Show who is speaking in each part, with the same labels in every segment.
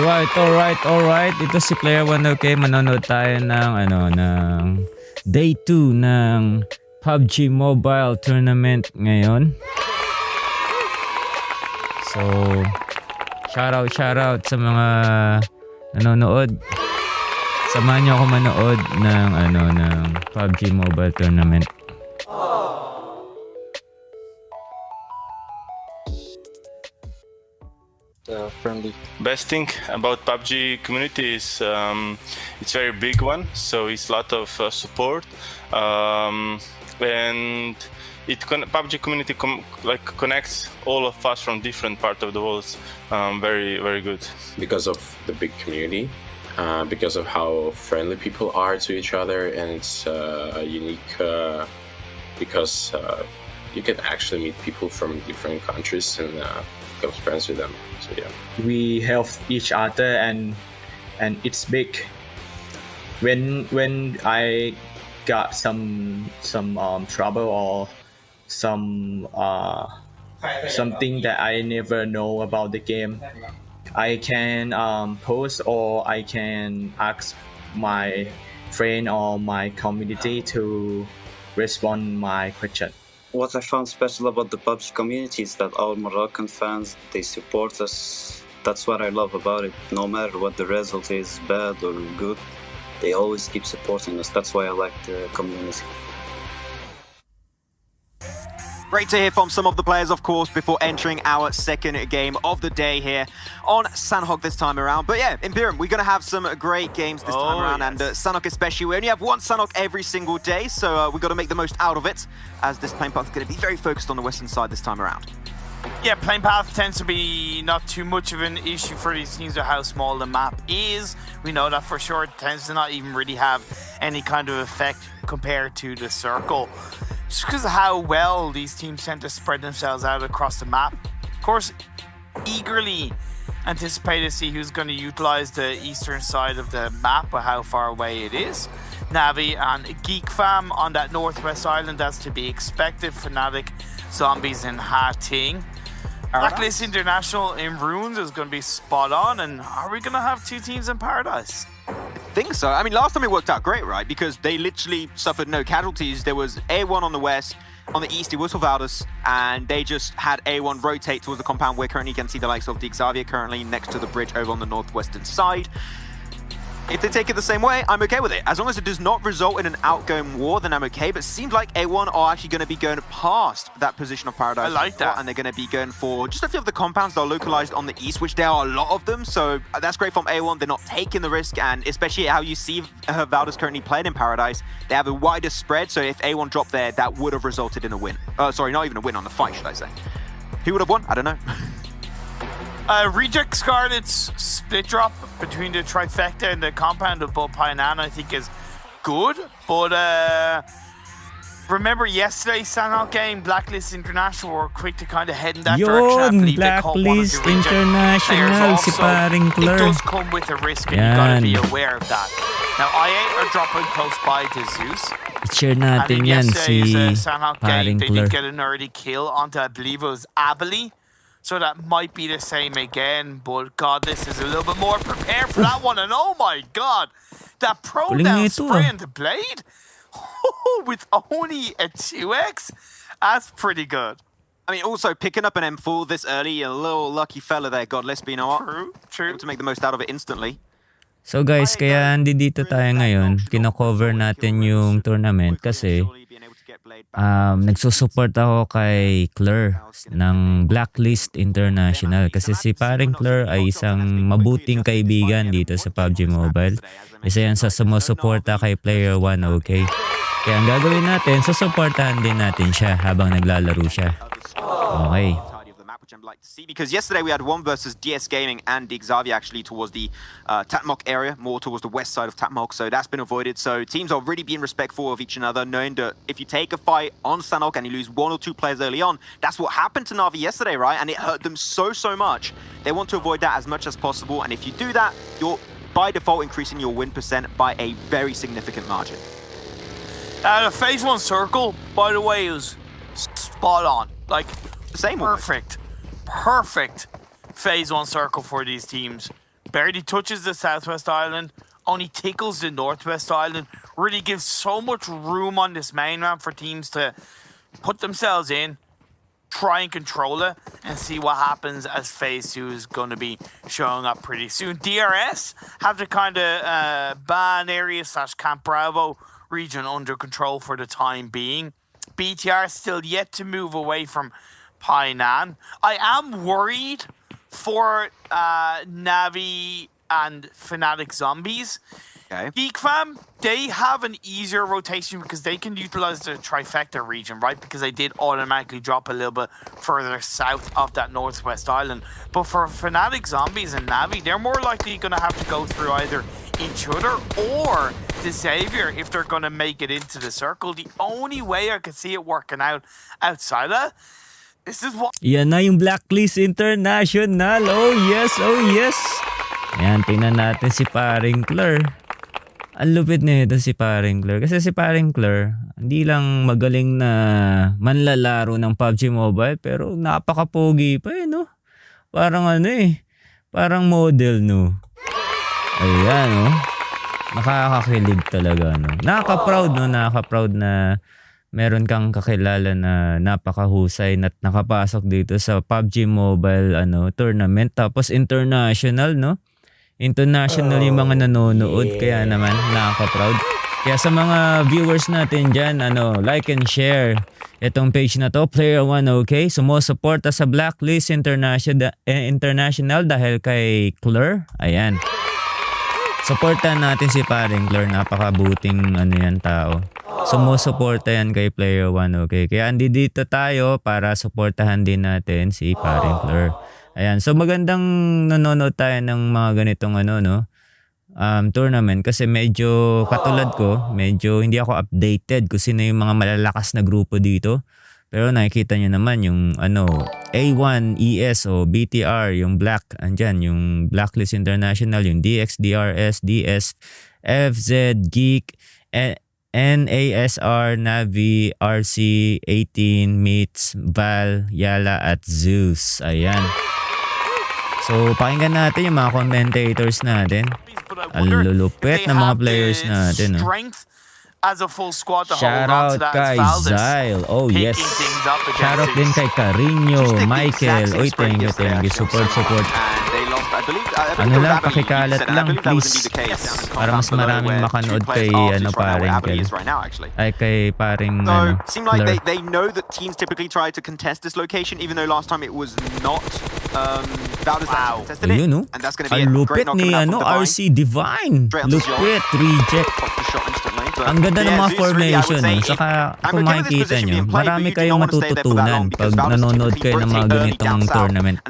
Speaker 1: Alright. Ito si Player 1, okay? Manonood tayo ng ng Day 2 ng Pubg Mobile Tournament ngayon. So, shout out sa mga nanonood. Samahan niyo ako manood ng ng Pubg Mobile Tournament.
Speaker 2: Friendly.
Speaker 3: Best thing about PUBG community is it's very big one, so it's a lot of support, and PUBG community connects all of us from different parts of the world. Very good.
Speaker 2: Because of the big community, because of how friendly people are to each other, and it's unique because you can actually meet people from different countries and become friends with them. So yeah,
Speaker 4: we help each other, and it's big. When I got some trouble or something that I never know about the game, I can post, or I can ask my friend or my community to respond my question.
Speaker 5: What I found special about the PUBG community is that our Moroccan fans, they support us. That's what I love about it. No matter what the result is, bad or good, they always keep supporting us. That's why I like the community.
Speaker 6: Great to hear from some of the players, of course, before entering our second game of the day here on Sanhok this time around. But yeah, Imperium, we're going to have some great games this time around,
Speaker 3: yes.
Speaker 6: and Sanhok especially. We only have one Sanhok every single day, so we've got to make the most out of it, as this playing path is going to be very focused on the western side this time around.
Speaker 7: Yeah, playing path tends to be not too much of an issue for these teams with how small the map is. We know that for sure. It tends to not even really have any kind of effect compared to the circle. Just because of how well these teams tend to spread themselves out across the map. Of course, eagerly anticipate to see who's going to utilize the eastern side of the map or how far away it is. Navi and Geek Fam on that northwest island, that's to be expected. Fnatic, Zombies and Ha-Ting. Blacklist International in Runes is going to be spot on, and are we going to have two teams in Paradise?
Speaker 6: I think so. I mean, last time it worked out great, right? Because they literally suffered no casualties. There was A1 on the west, on the east it was Valdes, and they just had A1 rotate towards the compound where currently you can see the likes of the Xavier currently next to the bridge over on the northwestern side. If they take it the same way, I'm okay with it. As long as it does not result in an outgoing war, then I'm okay. But it seems like A1 are actually going to be going past that position of Paradise.
Speaker 7: I like that.
Speaker 6: And they're going to be going for just a few of the compounds that are localized on the east, which there are a lot of them. So that's great from A1. They're not taking the risk. And especially how you see Valdes currently playing in Paradise, they have a wider spread. So if A1 dropped there, that would have resulted in a win. Sorry, not even a win on the fight, should I say. Who would have won? I don't know.
Speaker 7: Reject Scarlet's split drop between the trifecta and the compound of both Pionan, I think, is good. But remember yesterday's Sanhok game, Blacklist International were quick to kind of head in that direction. I believe they caught one of the
Speaker 1: Blacklist International, si paring Claire.
Speaker 7: It does come with a risk, and you gotta be aware of that. Now, IA are dropping close by to Zeus.
Speaker 1: Share natin
Speaker 7: And in
Speaker 1: yan si
Speaker 7: yesterday's Sanhok game,
Speaker 1: paring
Speaker 7: they
Speaker 1: Claire.
Speaker 7: did get an early kill onto, I believe it was Abilene. So that might be the same again, but Godless is a little bit more prepared for that one. And oh my god, that pro down spray into Blade with only a 2x, that's pretty good.
Speaker 6: I mean, also picking up an M4 this early, a little lucky fella there, Godless, but you know what?
Speaker 7: True.
Speaker 6: Able to make the most out of it instantly.
Speaker 1: So guys, kaya dito tayo ngayon, kino-cover natin yung tournament kasi nagsusupport ako kay Claire ng Blacklist International kasi si paring Claire ay isang mabuting kaibigan dito sa PUBG Mobile. Isa yan sa sumusuporta kay Player 1, okay? Kaya ang gagawin natin, susuportahan din natin siya habang naglalaro siya. Okay.
Speaker 6: Which I'd like to see, because yesterday we had one versus DS Gaming and the Xavier actually towards the Tatmok area, more towards the west side of Tatmok, so that's been avoided. So teams are really being respectful of each another, knowing that if you take a fight on Sanhok and you lose one or two players early on, that's what happened to Na'Vi yesterday, right? And it hurt them so much. They want to avoid that as much as possible, and if you do that, you're by default increasing your win percent by a very significant margin.
Speaker 7: The phase 1 circle, by the way, is spot on. Like,
Speaker 6: the same
Speaker 7: perfect phase 1 circle for these teams. barely touches the Southwest Island, only tickles the Northwest Island, really gives so much room on this main ramp for teams to put themselves in, try and control it, and see what happens as phase 2 is going to be showing up pretty soon. DRS have the kind of ban area / Camp Bravo region under control for the time being. BTR still yet to move away from Painan. I am worried for Navi and Fnatic Zombies.
Speaker 6: Okay.
Speaker 7: Geek Fam, they have an easier rotation because they can utilize the trifecta region, right? Because they did automatically drop a little bit further south of that Northwest Island. But for Fnatic Zombies and Navi, they're more likely going to have to go through either each other or the Xavier if they're going to make it into the circle. The only way I could see it working out outside of this is what...
Speaker 1: Yan na yung Blacklist International. Oh yes, oh yes. Ayan, tingnan natin si paring Claire. Ang lupit nito si paring Claire. Kasi si paring Claire, hindi lang magaling na manlalaro ng PUBG Mobile, pero napaka-pogi pa no? Parang parang model no? Ayan nakakakilig talaga no? Nakaka-proud na meron kang kakilala na napakahusay at nakapasok dito sa PUBG Mobile tournament, tapos international no? International yung mga nanonood, kaya naman nakaka-proud. Kaya sa mga viewers natin dyan, like and share itong page na to, Player 1, okay? Sumusuporta sa Blacklist International dahil kay Claire. Ayan. Supportan natin si paring Claire, napakabuting yan tao. Sumusuporta yan kay Player 1, okay? Kaya dito tayo para suportahan din natin si paring Claire. Ayan, so magandang nanonood tayo ng mga ganitong tournament kasi medyo katulad ko, medyo hindi ako updated kung sino yung mga malalakas na grupo dito. Pero nakikita nyo naman yung A1, ES o BTR, yung Black, andyan, yung Blacklist International, yung DX, DRS, DS, FZ, Geek, NASR, Navi, RC, 18, Meets, Val, Yala at Zeus. Ayan. So, pakinggan natin yung mga commentators natin. Ang lulupit ng mga players natin.
Speaker 7: As a full squad to
Speaker 1: shout
Speaker 7: hold on to
Speaker 1: out
Speaker 7: that
Speaker 1: kay Zyle. Oh yes. Shout out din kay Carino, Michael. Oy, thank you. Support. Lang, pakikalat lang please. Para mas maraming makanood kay paring Kel. Ay kay paring
Speaker 6: seem like they know that teams typically try to contest this location, even though last time it was not Valdes that contested it. And that's going to be a great knock coming out from
Speaker 1: RC Divine. Lupit, reject. Ang ganda ng mga formation. Saka kung makikita nyo, marami kayong matututunan pag nanonood kayo ng mga ganitong tournament.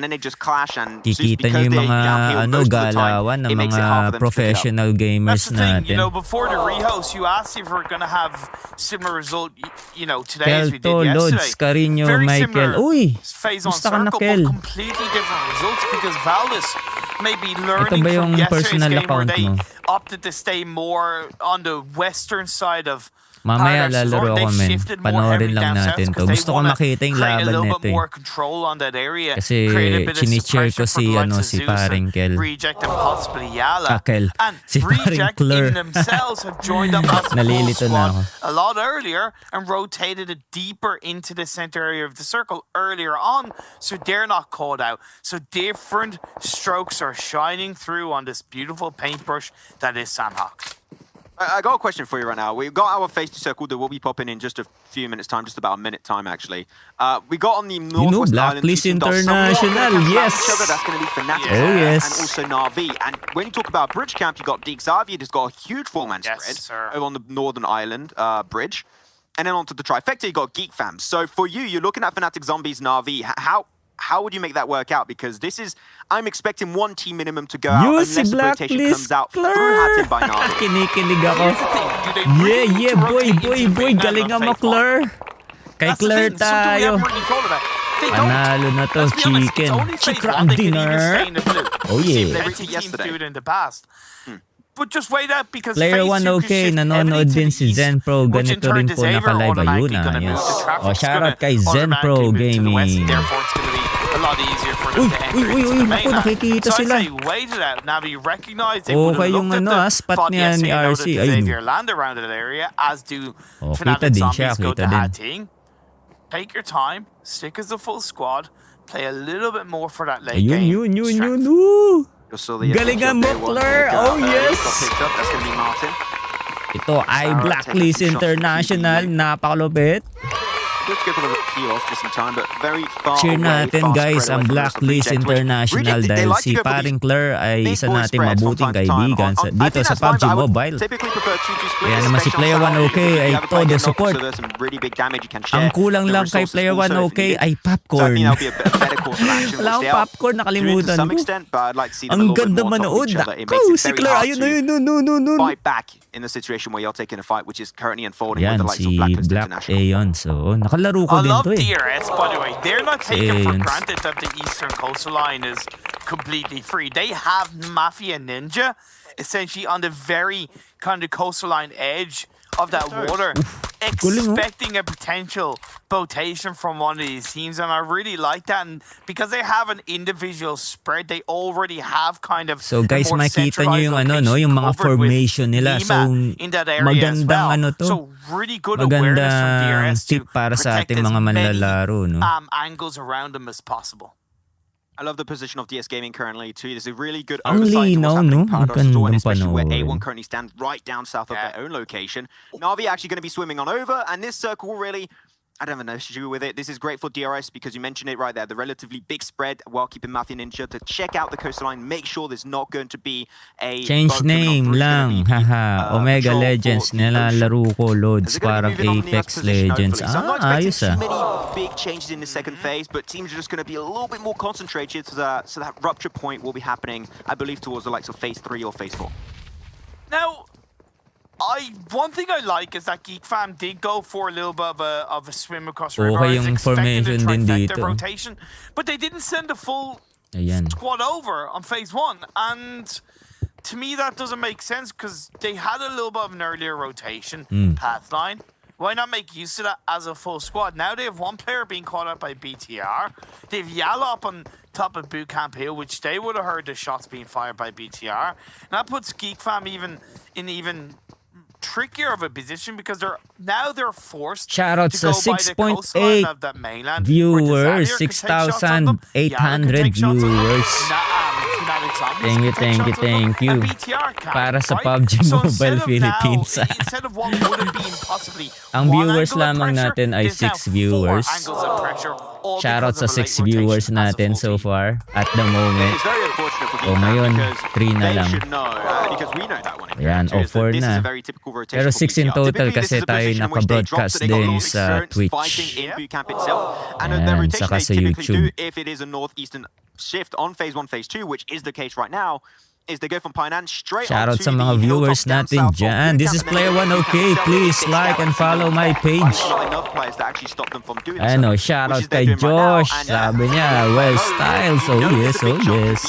Speaker 1: Kikita nyo yung mga galawan ng mga professional gamers natin.
Speaker 7: Before the rehost, you asked if we're gonna have similar result, today as we did yesterday.
Speaker 1: Lods, Carino, Michael. Uy!
Speaker 7: Gusto
Speaker 1: ka na, Kel?
Speaker 7: Completely different results because Valdes may be learning
Speaker 1: ito ba yung
Speaker 7: from yesterday's
Speaker 1: personal
Speaker 7: game where
Speaker 1: account
Speaker 7: they
Speaker 1: mo?
Speaker 7: opted to stay more on the western side of
Speaker 1: Mamaya lalaro ako, men. Panoorin lang natin to. Gusto ko makita yung laban nito eh. Kasi chinicheer ko si paring Kel. Kel. Si paring Claire. Nalilito na ako.
Speaker 7: A lot earlier and rotated it deeper into the center area of the circle earlier on, so they're not caught out. So different strokes are shining through on this beautiful paintbrush that is Sandhawk.
Speaker 6: I got a question for you right now. We've got our phase 2 circle that will be popping in just a few minutes time, just about a minute time actually. We got on the Northwest Island.
Speaker 1: Blacklist International, yes.
Speaker 6: That's going to be Fnatic
Speaker 1: yes.
Speaker 6: and also Na'Vi. And when you talk about Bridge Camp, you got Xavier that's got a huge four-man spread over on the Northern Island bridge. And then onto the trifecta, you got Geek Fam. So for you, you're looking at Fnatic Zombies, Na'Vi. How would you make that work out? Because I'm expecting one team minimum to go out unless the rotation comes out through Hatted by Na'Vi.
Speaker 1: Kinikilig ako. Yeah, boy. Galing mo, Claire. Kay Claire tayo. Panalo na to, chicken dinner. Oh yeah.
Speaker 7: But just wait up because
Speaker 1: Player 1 okay, nanonood din si Zen Pro. Ganito rin po naka-live. Ayun na, yes. Shoutout kay Zen Pro Gaming.
Speaker 7: Therefore, it's going to be a lot easier for looking to enter into the
Speaker 1: naku,
Speaker 7: mainland.
Speaker 1: nakikita
Speaker 7: So I'd
Speaker 1: sila.
Speaker 7: say wait it out. Navi recognized they would
Speaker 1: Okay
Speaker 7: have
Speaker 1: yung
Speaker 7: looked
Speaker 1: ano,
Speaker 7: at the
Speaker 1: spot
Speaker 7: thought,
Speaker 1: niya
Speaker 7: yes,
Speaker 1: ni
Speaker 7: they know
Speaker 1: RC.
Speaker 7: that
Speaker 1: Ayun.
Speaker 7: Xavier land around that area, as do
Speaker 1: Oh,
Speaker 7: Fnatic
Speaker 1: kita din siya,
Speaker 7: Zombies go
Speaker 1: kita
Speaker 7: to
Speaker 1: din.
Speaker 7: Hating. Take your time, stick as a full squad, play a little bit more for that late
Speaker 1: Ayun,
Speaker 7: game.
Speaker 1: yun.
Speaker 7: strength.
Speaker 1: Ooh.
Speaker 6: Just saw the
Speaker 1: Galingan mo, Claire. Oh, yes.
Speaker 6: Got picked up. That's going to be Martin.
Speaker 1: Ito ay Blacklist International. Napakalupit.
Speaker 6: Good to go for the peel off just in time, but very far
Speaker 1: Cheer
Speaker 6: away,
Speaker 1: natin
Speaker 6: fast
Speaker 1: guys
Speaker 6: spread
Speaker 1: ang
Speaker 6: away from the rest of the
Speaker 1: Blacklist
Speaker 6: Reject, which
Speaker 1: International
Speaker 6: Reject, they
Speaker 1: dahil
Speaker 6: like to
Speaker 1: si
Speaker 6: go for
Speaker 1: paring
Speaker 6: these
Speaker 1: Claire ay
Speaker 6: big
Speaker 1: isa
Speaker 6: boy
Speaker 1: nating
Speaker 6: spreads from
Speaker 1: mabuting
Speaker 6: time to time.
Speaker 1: kaibigan
Speaker 6: I
Speaker 1: dito
Speaker 6: think
Speaker 1: sa
Speaker 6: that's fine,
Speaker 1: PUBG
Speaker 6: but I would
Speaker 1: Mobile.
Speaker 6: typically prefer 2-2 split,
Speaker 1: Kaya naman si
Speaker 6: especially
Speaker 1: Player
Speaker 6: on
Speaker 1: 1
Speaker 6: Saturday,
Speaker 1: okay
Speaker 6: because
Speaker 1: ay
Speaker 6: you have a
Speaker 1: todo
Speaker 6: player knock,
Speaker 1: support.
Speaker 6: so there's some really big damage you can
Speaker 1: Ang
Speaker 6: share.
Speaker 1: kulang
Speaker 6: The
Speaker 1: lang kay
Speaker 6: resources
Speaker 1: Player 1
Speaker 6: also if
Speaker 1: okay
Speaker 6: needed.
Speaker 1: ay
Speaker 6: So I
Speaker 1: popcorn.
Speaker 6: think that'll be a better course of action.
Speaker 1: Wala
Speaker 6: which
Speaker 1: akong
Speaker 6: they are
Speaker 1: popcorn,
Speaker 6: doing to
Speaker 1: nakalimutan
Speaker 6: some
Speaker 1: ko.
Speaker 6: extent, but I'd like to see them a
Speaker 1: Ang
Speaker 6: little bit
Speaker 1: ganda
Speaker 6: more on top of
Speaker 1: manood.
Speaker 6: each other. It
Speaker 1: Ako,
Speaker 6: makes it
Speaker 1: si
Speaker 6: very
Speaker 1: Claire,
Speaker 6: hard
Speaker 1: ayun,
Speaker 6: to
Speaker 1: ayun.
Speaker 6: fight back in a situation where you're taking a fight, which is currently unfolding with
Speaker 1: Yan,
Speaker 6: the likes of
Speaker 1: si
Speaker 6: Blacklist
Speaker 1: Black
Speaker 6: International.
Speaker 1: Aeon. So, nakalaro ko
Speaker 7: I
Speaker 1: din
Speaker 7: love
Speaker 1: to eh.
Speaker 7: DRS, by the way. They're not taking for
Speaker 1: Aeons.
Speaker 7: granted that the eastern coastline is completely free. They have Mafia Ninja essentially on the very kind of coastline edge of that water,
Speaker 1: galing, oh.
Speaker 7: expecting a potential rotation from one of these teams, and I really like that. And because they have an individual spread, they already have kind of
Speaker 1: So guys,
Speaker 7: a more
Speaker 1: makita nyo yung
Speaker 7: centralized
Speaker 1: ano, no, yung mga
Speaker 7: location covered with
Speaker 1: formation nila. So,
Speaker 7: Lima in that area as
Speaker 1: magandang
Speaker 7: well.
Speaker 1: ano to.
Speaker 7: So really good awareness from
Speaker 1: Magandang
Speaker 7: DRS to
Speaker 1: tip para sa
Speaker 7: protect
Speaker 1: ating
Speaker 7: as
Speaker 1: mga
Speaker 7: many,
Speaker 1: manlalaro, no?
Speaker 7: angles around them as possible.
Speaker 6: I love the position of DS Gaming currently too. There's a really good
Speaker 1: Ang
Speaker 6: oversight to what's
Speaker 1: linaw,
Speaker 6: happening
Speaker 1: no?
Speaker 6: in Paradox as well, and
Speaker 1: Magandang
Speaker 6: especially where
Speaker 1: panoorin.
Speaker 6: A1 currently stands right down south of their own location. Na'Vi actually going to be swimming on over, and this circle really, I don't have an issue with it. This is great for DRS because you mentioned it right there, the relatively big spread while keeping Mafia Ninja to check out the coastline, make sure there's not going to be a
Speaker 1: Change
Speaker 6: boat coming on
Speaker 1: name
Speaker 6: through. It's gonna
Speaker 1: lang.
Speaker 6: be the,
Speaker 1: Haha. Omega
Speaker 6: patrol for
Speaker 1: Legends.
Speaker 6: the ocean.
Speaker 1: Nilalaro ko, Loads.
Speaker 6: Is it gonna
Speaker 1: Parang
Speaker 6: be moving on Neo's
Speaker 1: Apex
Speaker 6: position,
Speaker 1: Legends.
Speaker 6: hopefully? So I'm not
Speaker 1: Ah,
Speaker 6: expecting
Speaker 1: ayos
Speaker 6: too
Speaker 1: ah.
Speaker 6: many big changes in the second phase, but teams are just going to be a little bit more concentrated, so that rupture point will be happening, I believe, towards the likes of phase 3 or phase 4.
Speaker 7: Now, one thing I like is that Geek Fam did go for a little bit of a swim across the river.
Speaker 1: Okay
Speaker 7: I was
Speaker 1: yung
Speaker 7: expecting
Speaker 1: formation
Speaker 7: a
Speaker 1: din
Speaker 7: trifecta
Speaker 1: dito.
Speaker 7: rotation, but they didn't send a full
Speaker 1: Ayan.
Speaker 7: squad over on phase 1, and to me that doesn't make sense because they had a little bit of an earlier rotation path line. Why not make use of that as a full squad? Now they have one player being caught out by BTR. They have Yala up on top of Boot Camp Hill, which they would have heard the shots being fired by BTR. And that puts Geek Fam even trickier of a position because they're forced
Speaker 1: Shoutout
Speaker 7: to
Speaker 1: sa
Speaker 7: go by the coastline
Speaker 1: 6.8
Speaker 7: of that mainland.
Speaker 1: viewers,
Speaker 7: where Desavir could take shots on them,
Speaker 1: 6,800
Speaker 7: Yala could take shots on them,
Speaker 1: viewers.
Speaker 7: Fnatic Zombies
Speaker 1: Thank you,
Speaker 7: could take
Speaker 1: thank you,
Speaker 7: shots on them,
Speaker 1: thank you.
Speaker 7: and BTR can,
Speaker 1: Para sa
Speaker 7: right?
Speaker 1: PUBG
Speaker 7: So
Speaker 1: Mobile
Speaker 7: instead of
Speaker 1: Philippines.
Speaker 7: now, instead of what would have been possibly
Speaker 1: Ang
Speaker 7: one
Speaker 1: viewers
Speaker 7: angle of
Speaker 1: lamang
Speaker 7: pressure,
Speaker 1: natin ay
Speaker 7: there's now
Speaker 1: 6 viewers.
Speaker 7: 4 angles of pressure, all
Speaker 1: Shoutout
Speaker 7: because
Speaker 1: sa
Speaker 7: of a
Speaker 1: 6
Speaker 7: late
Speaker 1: viewers
Speaker 7: rotation as a
Speaker 1: natin
Speaker 7: full
Speaker 1: so
Speaker 7: team.
Speaker 1: far at the moment.
Speaker 6: It's very unfortunate for
Speaker 1: O
Speaker 6: Geek Fam
Speaker 1: ngayon,
Speaker 6: because
Speaker 1: 3 na
Speaker 6: they
Speaker 1: lang.
Speaker 6: should know, because we know that one.
Speaker 1: Ayan, o 4
Speaker 6: This is
Speaker 1: na.
Speaker 6: a very typical rotation
Speaker 1: Pero
Speaker 6: for
Speaker 1: 6 in
Speaker 6: BTR.
Speaker 1: total
Speaker 6: Typically, this
Speaker 1: kasi
Speaker 6: is a
Speaker 1: tayo
Speaker 6: position in which they dropped,
Speaker 1: naka-broadcast
Speaker 6: so they got a lot
Speaker 1: din
Speaker 6: of
Speaker 1: sa
Speaker 6: experience
Speaker 1: Twitch.
Speaker 6: fighting in boot camp itself. And the
Speaker 1: Ayan,
Speaker 6: rotation
Speaker 1: saka
Speaker 6: they
Speaker 1: sa
Speaker 6: typically do,
Speaker 1: YouTube.
Speaker 6: if it is a northeastern shift on phase 1, phase 2, which is the case right now, is they go from Painan straight
Speaker 1: Shoutout
Speaker 6: onto
Speaker 1: sa mga
Speaker 6: the
Speaker 1: viewers
Speaker 6: hilltop down
Speaker 1: natin
Speaker 6: south of
Speaker 1: dyan.
Speaker 6: boot
Speaker 1: This
Speaker 6: camp,
Speaker 1: is
Speaker 6: and then
Speaker 1: Player
Speaker 6: they
Speaker 1: 1
Speaker 6: go to
Speaker 1: okay.
Speaker 6: themselves,
Speaker 1: Please
Speaker 6: they
Speaker 1: like
Speaker 6: scout
Speaker 1: and
Speaker 6: see
Speaker 1: follow
Speaker 6: what's
Speaker 1: my
Speaker 6: there.
Speaker 1: page.
Speaker 6: But not enough players to actually stop them from doing
Speaker 1: Ano,
Speaker 6: so,
Speaker 1: shoutout
Speaker 6: which is they're
Speaker 1: kay
Speaker 6: doing right now.
Speaker 1: Josh.
Speaker 6: And,
Speaker 1: Sabi niya, well styled. So yes, oh yes.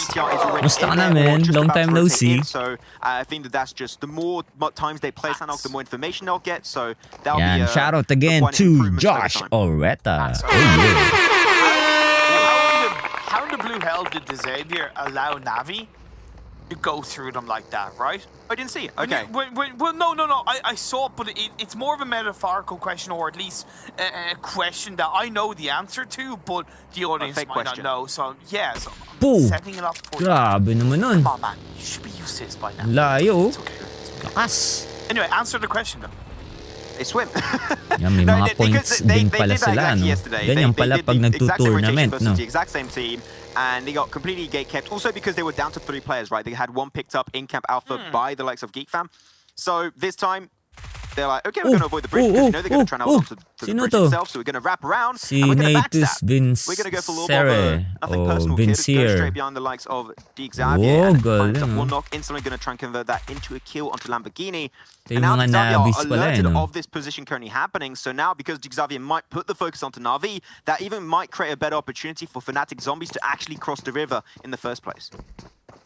Speaker 1: Musta ka namin? Long time no see.
Speaker 6: So I think that's just the more times they play Sanok, the more information they'll get. So that'll
Speaker 1: Yan,
Speaker 6: be a
Speaker 1: shoutout again
Speaker 6: quite an
Speaker 1: to
Speaker 6: improvement over
Speaker 1: Josh
Speaker 6: time.
Speaker 1: Oreta. Oh yeah.
Speaker 7: How in the blue hell did Desavir allow Navi to go through them like that, right?
Speaker 6: I didn't see it. Okay.
Speaker 7: Well, no. I saw it, but it's more of a metaphorical question, or at least a question that I know the answer to, but the audience
Speaker 6: fake
Speaker 7: might
Speaker 6: question.
Speaker 7: not know. So, yeah, so I'm
Speaker 1: Boom.
Speaker 7: setting it up for you.
Speaker 1: Grabe naman nun.
Speaker 7: Come on, man. You should be used to this by now.
Speaker 1: Layo.
Speaker 7: It's okay.
Speaker 1: Lakas.
Speaker 7: Anyway, answer the question, though.
Speaker 6: They swim.
Speaker 1: Yan, may
Speaker 6: No,
Speaker 1: mga
Speaker 6: because
Speaker 1: points din pala
Speaker 6: did that
Speaker 1: sila,
Speaker 6: exactly
Speaker 1: no?
Speaker 6: yesterday.
Speaker 1: Ganyan
Speaker 6: They
Speaker 1: pala
Speaker 6: did
Speaker 1: pag
Speaker 6: the exact same
Speaker 1: nagtutournament,
Speaker 6: rotation
Speaker 1: no?
Speaker 6: versus the exact same team, and they got completely gate kept. Also because they were down to 3 players, right? They had one picked up in Camp Alpha by the likes of Geek Fam. So this time, they're like, okay, we're going to avoid the bridge because you know they're going to try and hold on to the
Speaker 1: Sino
Speaker 6: bridge
Speaker 1: to?
Speaker 6: itself. So we're going to wrap around
Speaker 1: Si
Speaker 6: and we're going to
Speaker 1: Natus
Speaker 6: backstab. We're going to go for a little bit of a nothing
Speaker 1: o
Speaker 6: personal here. Go
Speaker 1: Vincier.
Speaker 6: straight behind the likes of the
Speaker 1: Oh,
Speaker 6: Xavier and
Speaker 1: galing,
Speaker 6: finds up
Speaker 1: ah.
Speaker 6: one knock. Instantly going to try and convert that into a kill onto Lamborghini.
Speaker 1: Ito
Speaker 6: And
Speaker 1: yung
Speaker 6: now
Speaker 1: mga
Speaker 6: Xavier
Speaker 1: Navis
Speaker 6: are
Speaker 1: pala,
Speaker 6: alerted
Speaker 1: no?
Speaker 6: of this position currently happening. So now, because Xavier might put the focus onto Na'Vi, that even might create a better opportunity for Fnatic Zombies to actually cross the river in the first place.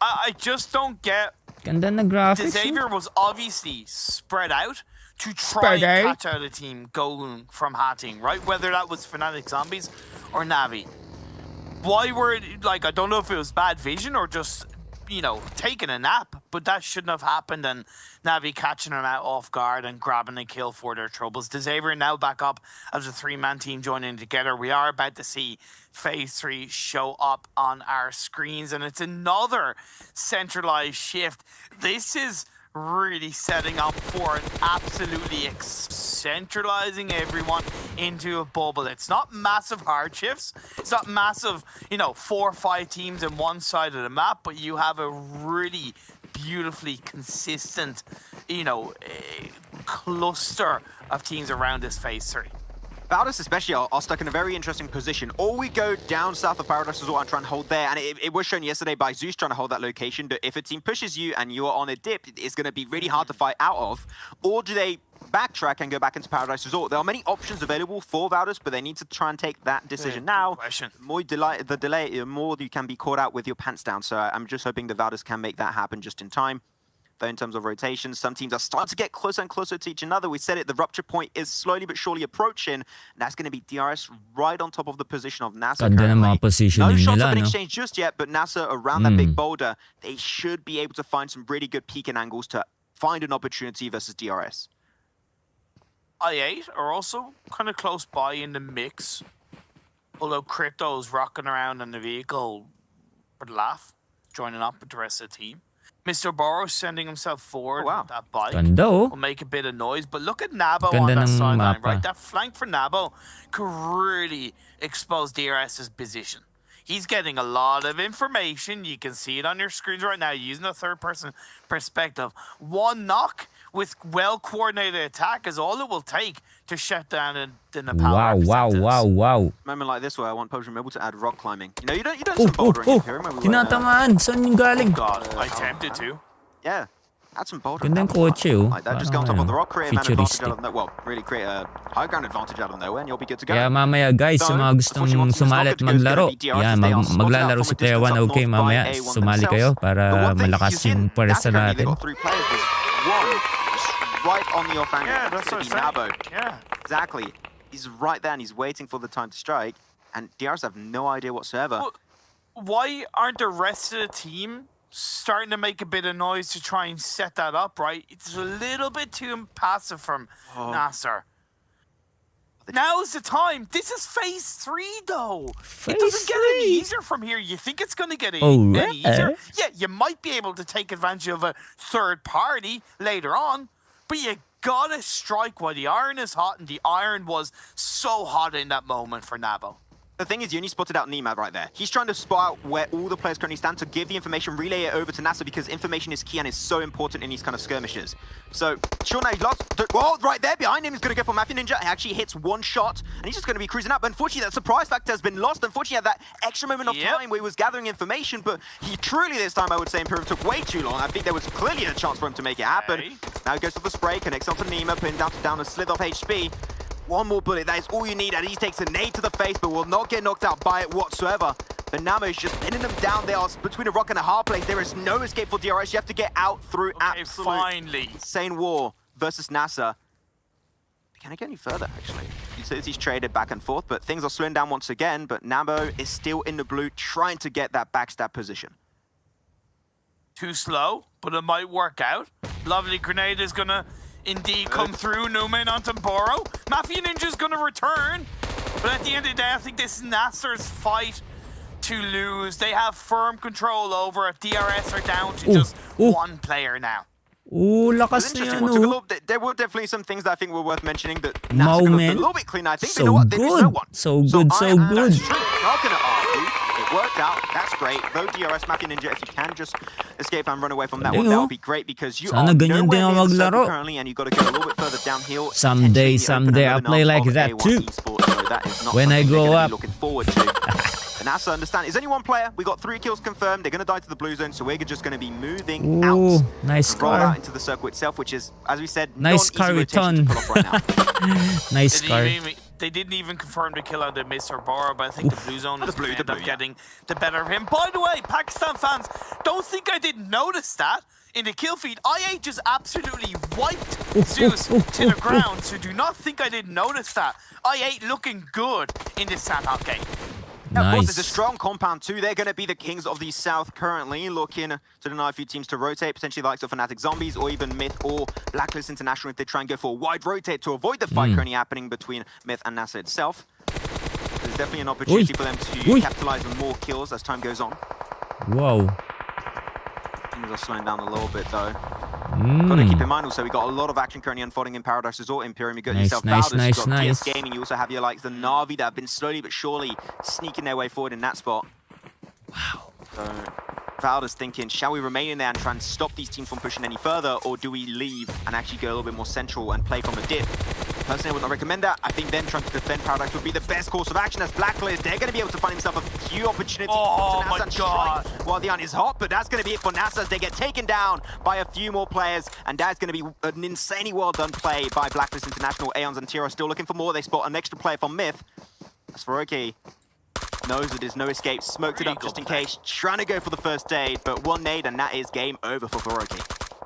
Speaker 7: I just don't get...
Speaker 1: Ganda na graphics.
Speaker 7: Xavier was obviously spread out to try
Speaker 1: Spread
Speaker 7: and
Speaker 1: out.
Speaker 7: catch out a team going from Hatting, right? Whether that was Fnatic Zombies or Navi. why were like, I don't know if it was bad vision or just, you know, taking a nap, but that shouldn't have happened, and Navi catching him out off guard and grabbing a kill for their troubles. Xavier now back up as a 3-man team joining together. We are about to see phase 3 show up on our screens, and it's another centralized shift. This is really setting up for an absolutely centralizing everyone into a bubble. It's not massive hard shifts. It's not massive, you know, 4 or 5 teams in one side of the map, but you have a really beautifully consistent, you know, cluster of teams around this phase 3.
Speaker 6: Baldus especially are stuck in a very interesting position. Or we go down south of Paradise Resort and try and hold there, and it was shown yesterday by Zeus trying to hold that location, that if a team pushes you and you're on a dip, it's going to be really hard to fight out of. Or do they backtrack and go back into Paradise Resort? There are many options available for Valdus, but they need to try and take that decision now. The delay, more you can be caught out with your pants down. So I'm just hoping that Valdus can make that happen just in time. Though in terms of rotations, some teams are starting to get closer and closer to each another. We said it, the rupture point is slowly but surely approaching. And that's going to be DRS right on top of the position of NASA.
Speaker 1: Ganda ng mga positioning
Speaker 6: no shots
Speaker 1: nila,
Speaker 6: have been
Speaker 1: no?
Speaker 6: exchanged just yet, but NASA around that big boulder, they should be able to find some really good peeking angles to find an opportunity versus DRS.
Speaker 7: I8 are also kind of close by in the mix, although Crypto's rocking around in the vehicle for the laugh, joining up with the rest of the team. Mr. Burrow sending himself forward with that bike.
Speaker 1: Ganda, oh.
Speaker 7: Will make a bit of noise, but look at Nabo
Speaker 1: Ganda
Speaker 7: on that
Speaker 1: ng
Speaker 7: sideline,
Speaker 1: mapa.
Speaker 7: right? That flank for Nabo could really expose DRS's position. He's getting a lot of information. You can see it on your screens right now using a third-person perspective. One knock with well-coordinated attack is all it will take to shut down the Nepal
Speaker 1: Wow.
Speaker 6: Moment like this where I want Pubg Mobile to add rock climbing. You know, you don't some bouldering here. Remember when,
Speaker 1: Tinatamaan. Saan yung galing?
Speaker 7: God, I tempted to.
Speaker 6: Yeah. Add some bouldering.
Speaker 1: Gandang kotse, oh.
Speaker 6: Like that, just go on top of the rock, create an advantage
Speaker 1: Futuristic.
Speaker 6: out of that. Well, really create a high ground advantage out of nowhere, and you'll be good to go.
Speaker 1: Kaya mamaya guys, sa mga gustong sumali at maglaro, yan, maglalaro si Player 1, okay, mamaya sumali kayo para malakas yung pwersa natin.
Speaker 6: Right on the off angle.
Speaker 7: Yeah, that's what I'm saying. Yeah.
Speaker 6: Exactly. He's right there and he's waiting for the time to strike, and DRS have no idea whatsoever.
Speaker 7: Well, why aren't the rest of the team starting to make a bit of noise to try and set that up, right? It's a little bit too passive from Nasser. Now's the time. This is phase 3, though. It doesn't get any easier from here. You think it's going to get any easier? Yeah, you might be able to take advantage of a third party later on, but you gotta strike while the iron is hot, and the iron was so hot in that moment for Nabo.
Speaker 6: The thing is, you only spotted out Nemad right there. He's trying to spot out where all the players currently stand to give the information, relay it over to NASA, because information is key and is so important in these kind of skirmishes. So, sure, now he's lost. Well, right there behind him is going to go for Mafia Ninja. He actually hits one shot, and he's just going to be cruising up. But unfortunately, that surprise factor has been lost. Unfortunately, at that extra moment of time where he was gathering information, but he truly, this time, I would say, Imperium took way too long. I think there was clearly a chance for him to make it happen. Now he goes for the spray, connects onto Nema, putting down a slither off HP. One more bullet, that is all you need, and he takes a nade to the face, but will not get knocked out by it whatsoever. But Namo is just pinning them down. They are between a rock and a hard place. There is no escape for DRS. You have to get out through absolute insane war versus NASA. Can I get any further, actually? Utilities traded back and forth, but things are slowing down once again. But Namo is still in the blue, trying to get that backstab position.
Speaker 7: Too slow, but it might work out. Lovely grenade is going to indeed come through. Newman onto Boro. Mafia Ninja's going to return. But at the end of the day, I think this is Nasser's fight to lose. They have firm control over it. DRS are down to just one player now.
Speaker 1: Lakas na yan,
Speaker 6: There were definitely some things that I think were worth mentioning that
Speaker 1: Mau,
Speaker 6: Nasser
Speaker 1: man.
Speaker 6: a little bit cleaner. I think
Speaker 1: So
Speaker 6: they know what, there is no
Speaker 1: good.
Speaker 6: one.
Speaker 1: So good.
Speaker 6: That's true. Not going to argue. It worked out. That's great. Though DRS, Mafia Ninja, if you can just escape and run away from that one, that would be great, because you
Speaker 1: Sana
Speaker 6: are
Speaker 1: ganyan din
Speaker 6: nowhere
Speaker 1: ang
Speaker 6: near the
Speaker 1: maglaro.
Speaker 6: circle currently, and you've got to go a little bit further downhill.
Speaker 1: Someday,
Speaker 6: Potentially
Speaker 1: I'll
Speaker 6: open
Speaker 1: play
Speaker 6: another
Speaker 1: like
Speaker 6: knob
Speaker 1: that
Speaker 6: of
Speaker 1: too.
Speaker 6: A1 esports, so that is not
Speaker 1: When I
Speaker 6: something they're
Speaker 1: grow
Speaker 6: gonna
Speaker 1: up.
Speaker 6: be looking forward to. And NASA, understand, it's only one player. We got 3 kills confirmed. They're going to die to the blue zone, so we're just going to be moving out.
Speaker 1: Nice
Speaker 6: and roll
Speaker 1: car.
Speaker 6: out into the circle itself, which is, as we said,
Speaker 1: Nice car
Speaker 6: non-easy rotation to
Speaker 1: return.
Speaker 6: pull off right now.
Speaker 1: Nice car.
Speaker 7: They didn't even confirm the kill out of Mr. Bora, but I think the blue zone is going to end up getting the better of him. By the way, Pakistan fans, don't think I didn't notice that. In the kill feed, I8 just absolutely wiped Zeus to the ground, so do not think I didn't notice that. I8 looking good in this Sandhawk game.
Speaker 6: Of course, it's a
Speaker 1: Nice.
Speaker 6: strong compound too. They're going to be the kings of the South currently, looking to deny a few teams to rotate, potentially the likes of Fnatic Zombies or even Myth or Blacklist International if they try and go for a wide rotate to avoid the fight currently happening between Myth and NASA itself. There's definitely an opportunity for them to capitalize on more kills as time goes on.
Speaker 1: Wow.
Speaker 6: Things are slowing down a little bit though. Got to keep in mind also, we got a lot of action currently unfolding in Paradise Resort. Imperium, you got yourself Valdez, you got DS Gaming, you also have your likes the Na'Vi that have been slowly but surely sneaking their way forward in that spot.
Speaker 1: Wow.
Speaker 6: So Valdez thinking, shall we remain in there and try and stop these teams from pushing any further, or do we leave and actually go a little bit more central and play from the dip? Personally, I would not recommend that. I think them trying to defend Paradise would be the best course of action as Blacklist. They're going to be able to find themselves a few opportunities
Speaker 7: Oh
Speaker 6: to
Speaker 7: my
Speaker 6: NASA and
Speaker 7: God.
Speaker 6: strike while the iron is hot, but that's going to be it for NASA as they get taken down by a few more players, and that's going to be an insanely well done play by Blacklist International. Aeons and Tiro still looking for more. They spot an extra player from Myth. As for OK, knows that there's no escape, smoked it up just in case, trying to go for the first aid, but one nade and that is game over for Faroki.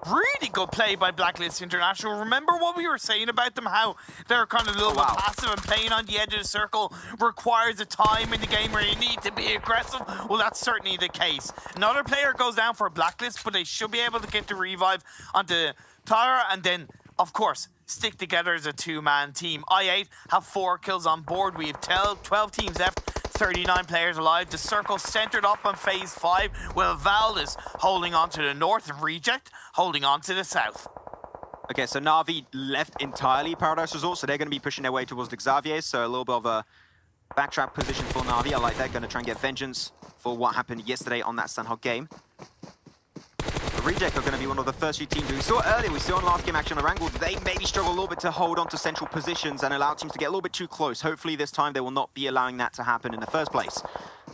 Speaker 7: Really good play by Blacklist International. Remember what we were saying about them, how they're kind of a little bit passive and playing on the edge of the circle requires a time in the game where you need to be aggressive? Well, that's certainly the case. Another player goes down for a Blacklist, but they should be able to get the revive onto Tyra and then, of course, stick together as a two-man team. I8 have 4 kills on board. We have 12 teams left, 39 players alive. The circle centered up on phase 5, while Valdez holding on to the north and Reject holding on to the south.
Speaker 6: Okay, so Na'Vi left entirely Paradise Resort, so they're going to be pushing their way towards the Xavier, so a little bit of a backtrack position for Na'Vi. I like that, going to try and get vengeance for what happened yesterday on that Sandhog game. Reject are going to be one of the first few teams we saw earlier. We saw in last game action on Wrangle. They maybe struggle a little bit to hold on to central positions and allow teams to get a little bit too close. Hopefully this time they will not be allowing that to happen in the first place.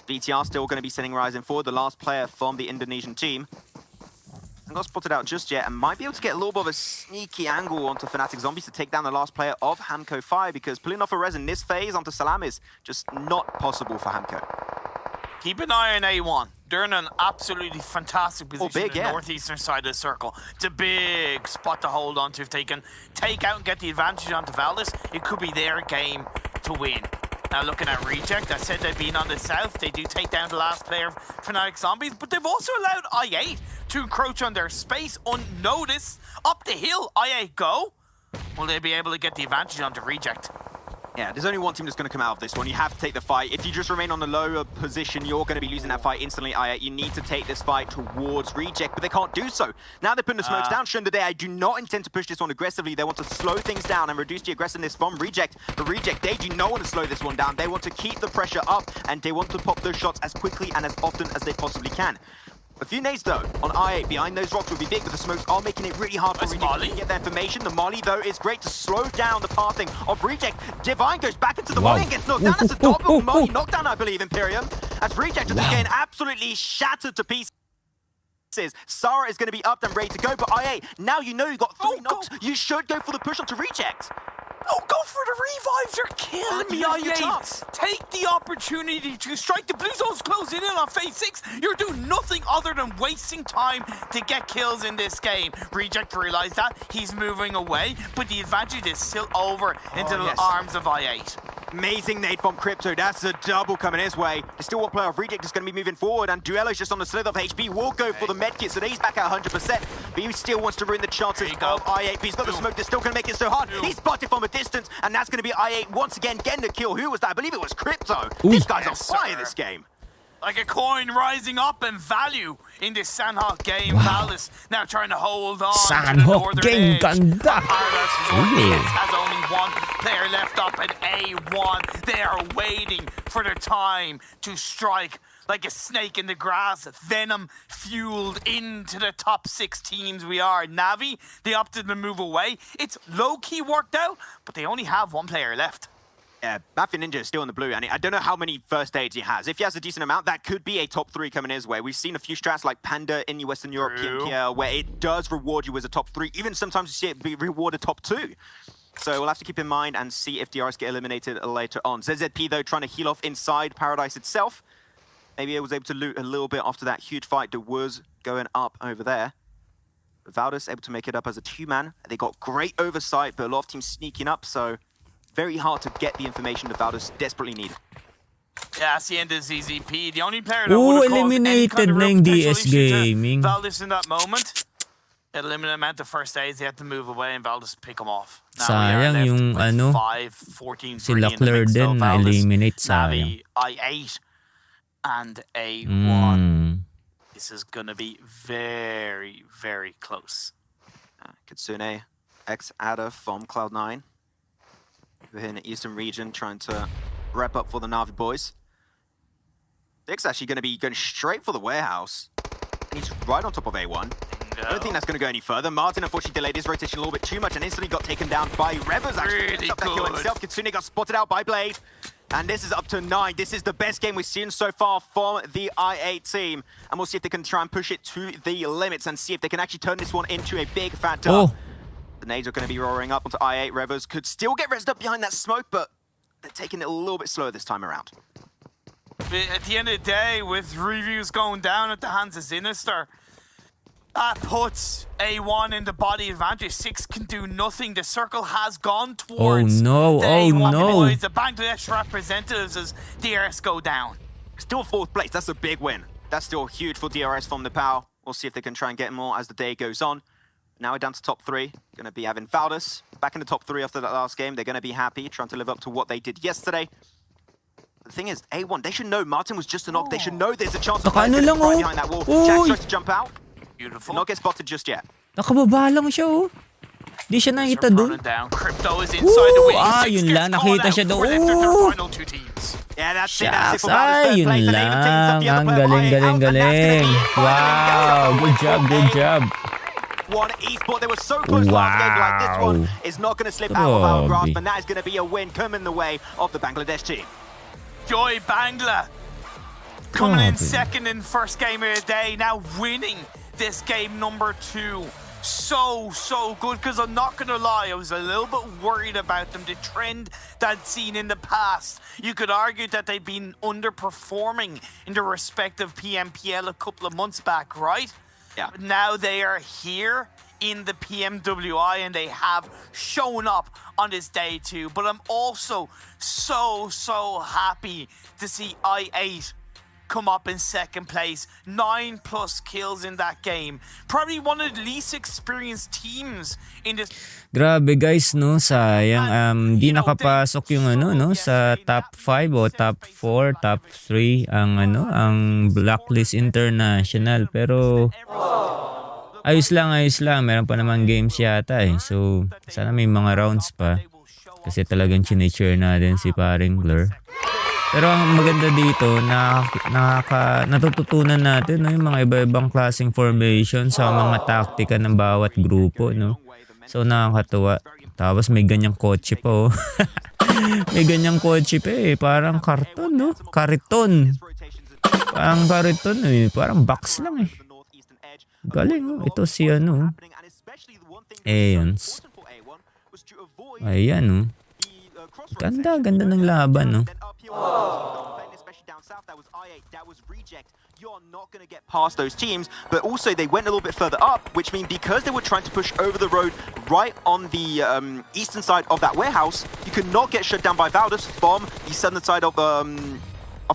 Speaker 6: BTR still going to be sending Ryzen forward, the last player from the Indonesian team. Hasn't got spotted out just yet and might be able to get a little bit of a sneaky angle onto Fnatic Zombies to take down the last player of Hamco 5, because pulling off a res in this phase onto Salam is just not possible for Hamco.
Speaker 7: Keep an eye on A1. They're in an absolutely fantastic position
Speaker 6: big,
Speaker 7: in the northeastern side of the circle. It's a big spot to hold on to. If they can take out and get the advantage onto Valdez, it could be their game to win. Now looking at Reject, I said they've been on the south. They do take down the last player of Fnatic Zombies, but they've also allowed I8 to encroach on their space unnoticed. Up the hill, I8 go. Will they be able to get the advantage onto Reject?
Speaker 6: Yeah, there's only one team that's going to come out of this one. You have to take the fight. If you just remain on the lower position, you're going to be losing that fight instantly. You need to take this fight towards Reject, but they can't do so. Now they're putting the smokes down. Shown today, I do not intend to push this one aggressively. They want to slow things down and reduce the aggressiveness from Reject. But Reject, they do not want to slow this one down. They want to keep the pressure up, and they want to pop those shots as quickly and as often as they possibly can. A few nades though on I8 behind those rocks would be big, but the smokes are making it really hard for Reject to get that information. The molly though is great to slow down the pathing of Reject. Divine goes back into the molly and gets knocked down. That's a double molly knockdown, I believe, Imperium. As Reject are just getting absolutely shattered to pieces. Sarah is going to be up and ready to go, but I8, now you know you got 3 knocks. You should go for the push onto Reject.
Speaker 7: Oh, go for the revives! You're killing me, I8! Take the opportunity to strike. The Blue Zone's closing in on phase 6. You're doing nothing other than wasting time to get kills in this game. Reject realized that. He's moving away, but the advantage is still over into the arms of I8.
Speaker 6: Amazing nade from Crypto. That's a double coming his way. There's still one player of Reject is going to be moving forward, and Duello's just on the slither of HP. Will go for the medkit, so he's back at 100%. But he still wants to ruin the chances of I8. But he's got the smoke that's still going to make it so hard. He's spotted from a distance, and that's going to be I8 once again getting the kill. Who was that? I believe it was Crypto. This guy's on fire this game.
Speaker 7: Like a coin rising up in value in this Sandhog game. Valdez now trying to hold on to the northern edge. Paradise has only one player left up at A1. They are waiting for their time to strike like a snake in the grass. Venom fueled into the top 6 teams we are. Na'Vi, they opted to move away. It's low-key worked out, but they only have 1 player left.
Speaker 6: Yeah, Mafia Ninja is still in the blue, and I don't know how many first aids he has. If he has a decent amount, that could be a top 3 coming his way. We've seen a few strats like Panda in Western Europe, PMW, where it does reward you as a top 3. Even sometimes you see it be rewarded top 2. So we'll have to keep in mind and see if DRS get eliminated later on. ZZP, though, trying to heal off inside Paradise itself. Maybe it was able to loot a little bit after that huge fight that was going up over there. But Valdez able to make it up as a 2-man. They got great oversight, but a lot of teams sneaking up, so very hard to get the information that Valdez desperately needed.
Speaker 7: Yeah, that's the end of ZZP. The only player that would have caused any
Speaker 1: eliminated
Speaker 7: kind of
Speaker 1: na
Speaker 7: real
Speaker 1: yung
Speaker 7: potential
Speaker 1: DS
Speaker 7: issue to
Speaker 1: Gaming.
Speaker 7: Valdez in that moment. Eliminate amount of first aids, they had to move away and Valdez pick him off. Now we are
Speaker 1: Sayang
Speaker 7: left
Speaker 1: yung
Speaker 7: with
Speaker 1: ano,
Speaker 7: 5, 14,
Speaker 1: sila
Speaker 7: 3 in the
Speaker 1: Claire
Speaker 7: mix, though.
Speaker 1: din na
Speaker 7: Valdez,
Speaker 1: eliminate,
Speaker 7: Navi,
Speaker 1: sayang.
Speaker 7: I8 and A1.
Speaker 1: Mm.
Speaker 7: This is going to be very, very close.
Speaker 6: Kitsune, ex-adder from Cloud9. We're here in the eastern region trying to wrap up for the Navi boys. Dick's actually going to be going straight for the warehouse. And he's right on top of A1. I don't think that's going to go any further. Martin unfortunately delayed his rotation a little bit too much and instantly got taken down by Revers. Actually,
Speaker 7: Really
Speaker 6: up that kill
Speaker 7: good.
Speaker 6: himself. Kitsune got spotted out by Blade. And this is up to 9. This is the best game we've seen so far from the I8 team. And we'll see if they can try and push it to the limits and see if they can actually turn this one into a big fat dub.
Speaker 1: Oh,
Speaker 6: The nades are going to be roaring up onto I8. Revers could still get rezzed up behind that smoke, but they're taking it a little bit slower this time around.
Speaker 7: At the end of the day, with reviews going down at the hands of Sinister, that puts A1 in the body advantage. 6 can do nothing. The circle has gone towards
Speaker 1: no,
Speaker 7: the
Speaker 1: oh
Speaker 7: A1
Speaker 1: no.
Speaker 7: boys, the Bangladesh representatives, as DRS go down.
Speaker 6: Still 4th place. That's a big win. That's still huge for DRS from Nepal. We'll see if they can try and get more as the day goes on. Now we're down to top 3. Going to be having Valdez back in the top 3 after that last game. They're going to be happy, trying to live up to what they did yesterday. The thing is, A1, they should know Martin was just a knock. They should know there's a chance of
Speaker 1: Nakano lang,
Speaker 6: right
Speaker 1: oh.
Speaker 6: behind that wall.
Speaker 1: Uy.
Speaker 6: Jack tries to jump out.
Speaker 7: Beautiful.
Speaker 6: Not get spotted just yet.
Speaker 1: Nakababa lang siya, oh. Di siya nakita
Speaker 7: They're
Speaker 1: dun.
Speaker 7: running down. Crypto is inside the wing.
Speaker 1: Ah,
Speaker 7: 6
Speaker 1: yun
Speaker 7: gets
Speaker 1: lang.
Speaker 7: called
Speaker 1: Nakita
Speaker 7: out.
Speaker 1: siya doon.
Speaker 7: We're left with
Speaker 1: Oh.
Speaker 7: their final 2 teams.
Speaker 6: Yeah, that's it. That's it
Speaker 1: Shucks.
Speaker 6: for Valdez.
Speaker 1: Ay, yun
Speaker 6: Place. And even teams of
Speaker 1: lang.
Speaker 6: the other
Speaker 1: Ang
Speaker 6: player
Speaker 1: galing,
Speaker 6: by
Speaker 1: galing,
Speaker 6: out, and that's gonna
Speaker 1: galing.
Speaker 6: be finally
Speaker 1: Wow. Good job, good job.
Speaker 6: One esport. They were so close last game. Like this one is not going to slip out of our grasp,
Speaker 1: Grabe.
Speaker 6: and that is going to be a win coming the way of the Bangladesh team.
Speaker 7: Joy Bangla coming in
Speaker 1: Grabe.
Speaker 7: second in first game of the day, now winning this game number 2. So good, because I'm not gonna lie, I was a little bit worried about them. The trend that I'd seen in the past, you could argue that they'd been underperforming in the respective PMPL a couple of months back, right?
Speaker 6: Yeah.
Speaker 7: But now they are here in the PMWI and they have shown up on this day too. But I'm also so happy to see I8 come up in second place. 9+ kills in that game. Probably one of the least experienced teams in this.
Speaker 1: Grabe guys, no, sayang di nakapasok yung ano, no, sa top 5 o top 4, top 3 ang ano, ang Blacklist International, pero ayos lang, meron pa naman games yata eh. So sana may mga rounds pa kasi talagang chine-cheer natin si paring Blur. Pero ang maganda dito, natututunan natin, no, yung mga iba-ibang klaseng formation sa mga taktika ng bawat grupo, no. So nakakatuwa. Tapos may ganyang kotse pa, oh. May ganyang kotse pa eh, parang karton, no. Kariton. Parang kariton eh, parang box lang eh. Galing, oh. Ito si ano. Aeons. Ayan, oh. Ganda ng laban, no.
Speaker 6: You're not going to get past those teams, but also they went a little bit further up, which means because they were trying to push over the road right on the eastern side of that warehouse, you could not get shut down by Valdez from the southern side of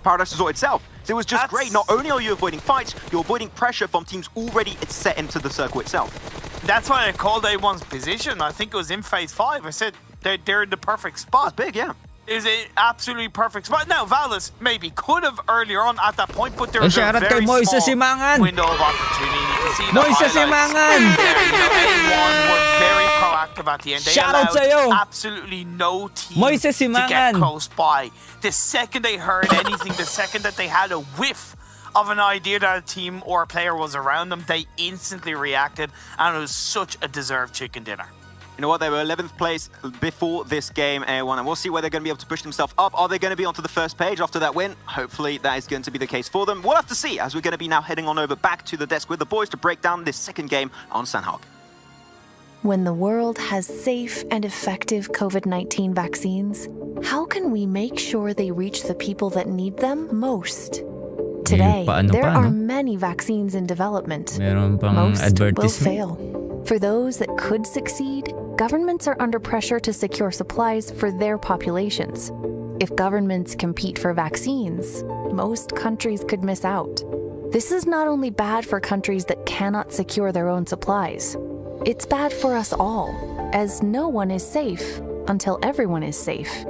Speaker 6: Paradise Resort itself. So it was just great. Not only are you avoiding fights, you're avoiding pressure from teams already set into the circle itself.
Speaker 7: That's why I called A1's position. I think it was in phase 5. I said they're in the perfect spot.
Speaker 6: That's big, yeah.
Speaker 7: Is an absolutely perfect spot. Now, Valdez maybe could have earlier on at that point, but there was a
Speaker 1: Shout out
Speaker 7: very
Speaker 1: kay Moises
Speaker 7: small
Speaker 1: Simangan.
Speaker 7: window of opportunity. You can see the
Speaker 1: Moises
Speaker 7: highlights
Speaker 1: Simangan.
Speaker 7: there. You know, A1 were very proactive at the end. They
Speaker 1: Shout out
Speaker 7: allowed
Speaker 1: sa'yo.
Speaker 7: absolutely no team
Speaker 1: Moises
Speaker 7: to get
Speaker 1: Simangan.
Speaker 7: close by. The second they heard anything, the second that they had a whiff of an idea that a team or a player was around them, they instantly reacted, and it was such a deserved chicken dinner.
Speaker 6: You know what? They were 11th place before this game, A1, and we'll see where they're going to be able to push themselves up. Are they going to be onto the first page after that win? Hopefully that is going to be the case for them. We'll have to see, as we're going to be now heading on over back to the desk with the boys to break down this second game on Sandhog.
Speaker 8: When the world has safe and effective COVID-19 vaccines, how can we make sure they reach the people that need them most? Today, there are many vaccines in development.
Speaker 1: Meron pang
Speaker 8: Most will
Speaker 1: advertisement.
Speaker 8: fail. For those that could succeed, governments are under pressure to secure supplies for their populations. If governments compete for vaccines, most countries could miss out. This is not only bad for countries that cannot secure their own supplies, it's bad for us all, as no one is safe until everyone is safe.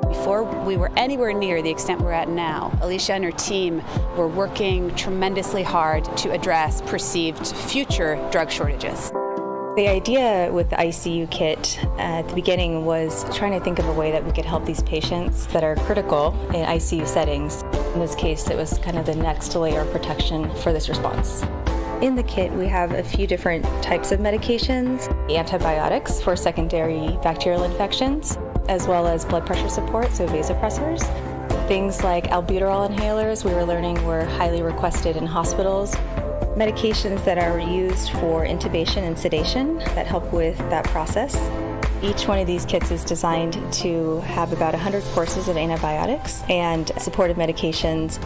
Speaker 9: Before we were anywhere near the extent we're at now, Alicia and her team were working tremendously hard to address perceived future drug shortages.
Speaker 10: The idea with the ICU kit at the beginning was trying to think of a way that we could help these patients that are critical in ICU settings. In this case, it was kind of the next layer of protection for this response. In the kit, we have a few different types of medications, antibiotics for secondary bacterial infections, as well as blood pressure support, so vasopressors. Things like albuterol inhalers, we were learning were highly requested in hospitals. Medications that are used for intubation and sedation that help with that process. Each one of these kits is designed to have about 100 courses of antibiotics and supportive medications.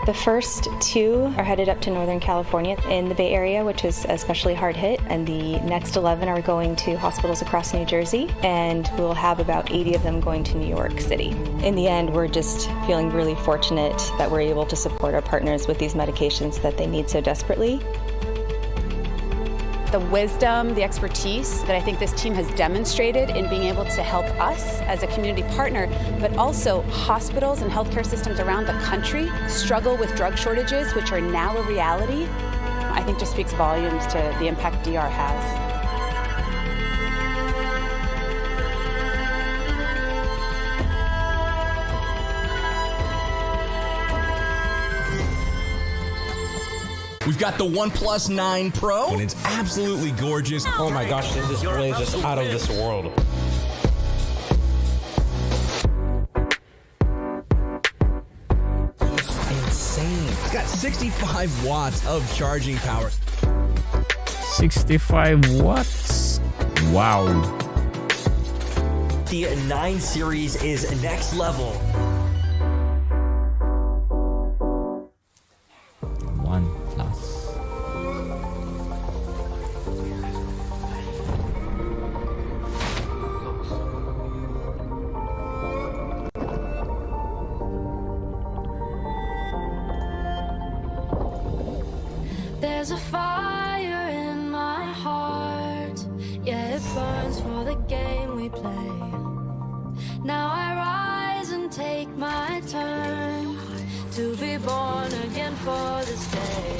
Speaker 10: The first 2 are headed up to Northern California in the Bay Area, which is especially hard hit, and the next 11 are going to hospitals across New Jersey, and we'll have about 80 of them going to New York City. In the end, we're just feeling really fortunate that we're able to support our partners with these medications that they need so desperately.
Speaker 9: The wisdom, the expertise that I think this team has demonstrated in being able to help us as a community partner, but also hospitals and healthcare systems around the country struggle with drug shortages, which are now a reality, I think just speaks volumes to the impact DR has.
Speaker 11: We've got the OnePlus 9 Pro, and it's absolutely gorgeous.
Speaker 12: Oh my gosh, this display is just out of this world.
Speaker 11: It's insane. It's got 65 watts of charging power.
Speaker 1: 65 watts? Wow.
Speaker 12: The 9 series is next level.
Speaker 13: There's a fire in my heart, yeah, it burns for the game we play. Now I rise and take my turn to be born again for this day.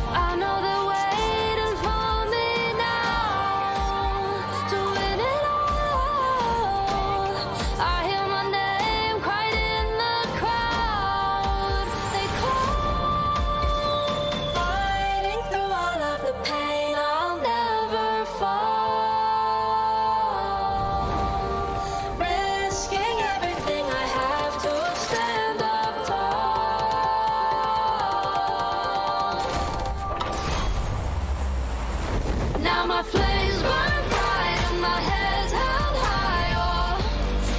Speaker 13: I know they're waiting for me now to win it all. I hear my name cried in the crowd. They call, fighting through all of the pain. I'll never fall, risking everything I have to stand up tall. Now my flames burn bright and my head's held high. Oh,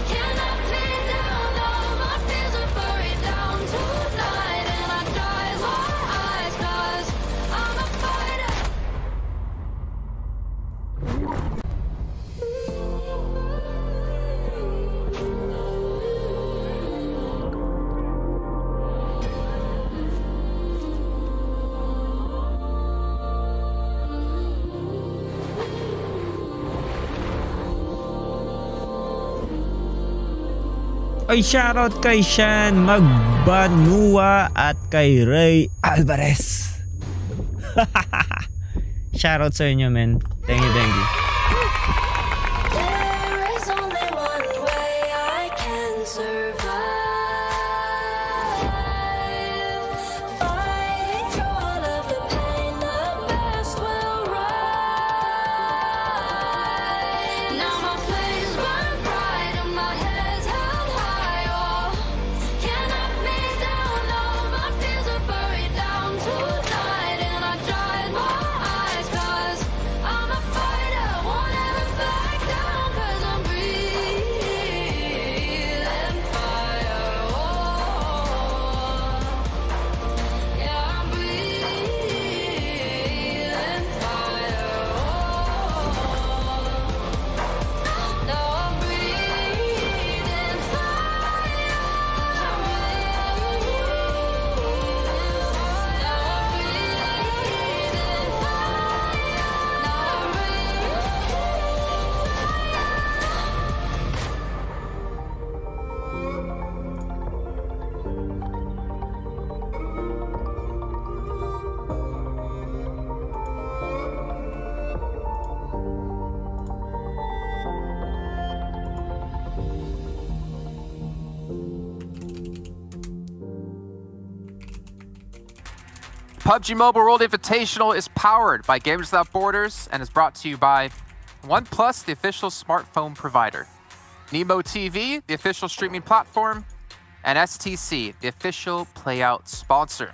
Speaker 13: can't knock me down. All my fears are buried down tonight, and I dry my eyes 'cause I'm a fighter.
Speaker 1: Ay, shoutout kay Shan Magbanua at kay Ray Alvarez. Shoutout sa inyo, men. Thank you, thank you.
Speaker 13: There is only one way I can survive. Fighting through all of the pain, the best will rise. Now my flames burn bright and my head's held high. Oh, can't knock me down, no, my fears are buried down tonight. And I dried my eyes 'cause I'm a fighter, won't ever back down 'cause I'm breathing fire. Oh, yeah, I'm breathing fire. Oh, now I'm breathing fire. I'm
Speaker 14: PUBG Mobile World Invitational is powered by Gamers Without Borders and is brought to you by OnePlus, the official smartphone provider, Nemo TV, the official streaming platform, and STC, the official playout sponsor.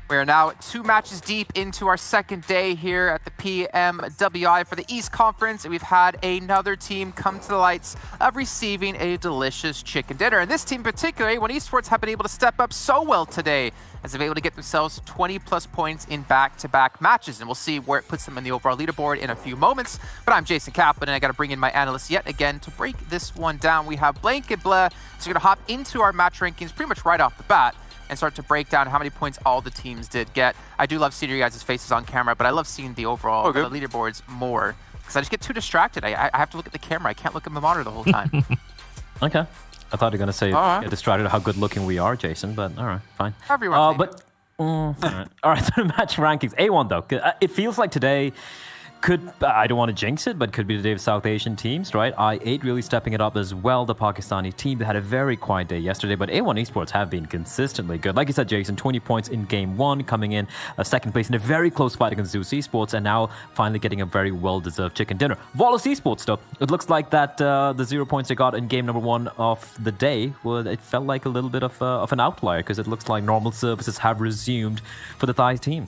Speaker 14: We are now 2 matches deep into our second day here at the PMWI for the East Conference, and we've had another team come to the lights of receiving a delicious chicken dinner. And this team in particular, A1 Esports, have been able to step up so well today as they've been able to get themselves 20-plus points in back-to-back matches. And we'll see where it puts them in the overall leaderboard in a few moments. But I'm Jason Kaplan, and I got to bring in my analysts yet again to break this one down. We have Blank and Bleh, so we're going to hop into our match rankings pretty much right off the bat and start to break down how many points all the teams did get. I do love seeing your guys' faces on camera, but I love seeing the overall the leaderboards more because I just get too distracted. I have to look at the camera. I can't look at my monitor the whole time.
Speaker 15: Okay. I thought you were going to say get distracted at how good looking we are, Jason, but all right, fine.
Speaker 14: Everyone.
Speaker 15: All right. All right, so match rankings. A1 though, it feels like today could, I don't want to jinx it, but could be the day of South Asian teams, right? I8 really stepping it up as well. The Pakistani team had a very quiet day yesterday, but A1 Esports have been consistently good. Like you said, Jason, 20 points in game 1, coming in second place in a very close fight against Zeus Esports, and now finally getting a very well-deserved chicken dinner. Volus Esports, though, it looks like that the 0 points they got in game number 1 of the day, well, it felt like a little bit of an outlier, because it looks like normal services have resumed for the Thai team.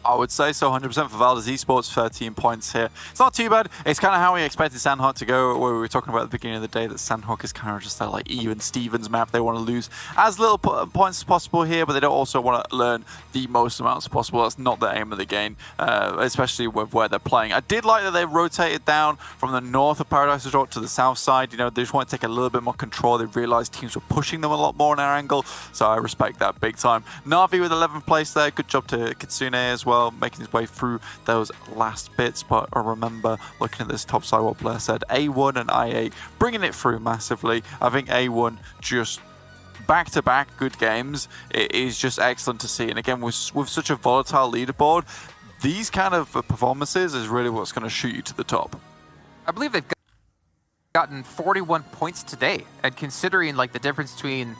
Speaker 16: I would say so, 100% for Valdez Esports, 13 points here. It's not too bad. It's kind of how we expected Sandhawk to go, where we were talking about at the beginning of the day that Sandhawk is kind of just that like even Stevens map. They want to lose as little points as possible here, but they don't also want to learn the most amounts possible. That's not the aim of the game, especially with where they're playing. I did like that they rotated down from the north of Paradise Resort to the south side. You know, they just want to take a little bit more control. They realized teams were pushing them a lot more in our angle, so I respect that big time. Na'Vi with 11th place there. Good job to Kitsune as well, making his way through those last bits. But I remember looking at this top side, what Blair said, A1 and I8 bringing it through massively. I think A1 just back-to-back good games. It is just excellent to see. And again, with such a volatile leaderboard, these kind of performances is really what's going to shoot you to the top.
Speaker 14: I believe they've gotten 41 points today, and considering like the difference between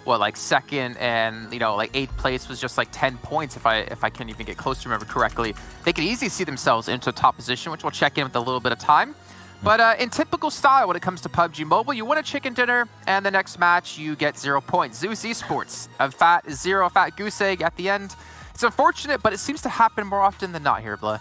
Speaker 14: what, like second and, you know, like 8th place was just like 10 points if I can't even get close to remember correctly, they could easily see themselves into a top position, which we'll check in with a little bit of time. But in typical style when it comes to PUBG Mobile, you win a chicken dinner, and the next match you get 0 points. Zeus Esports, a fat goose egg at the end. It's unfortunate, but it seems to happen more often than not here, Bleh.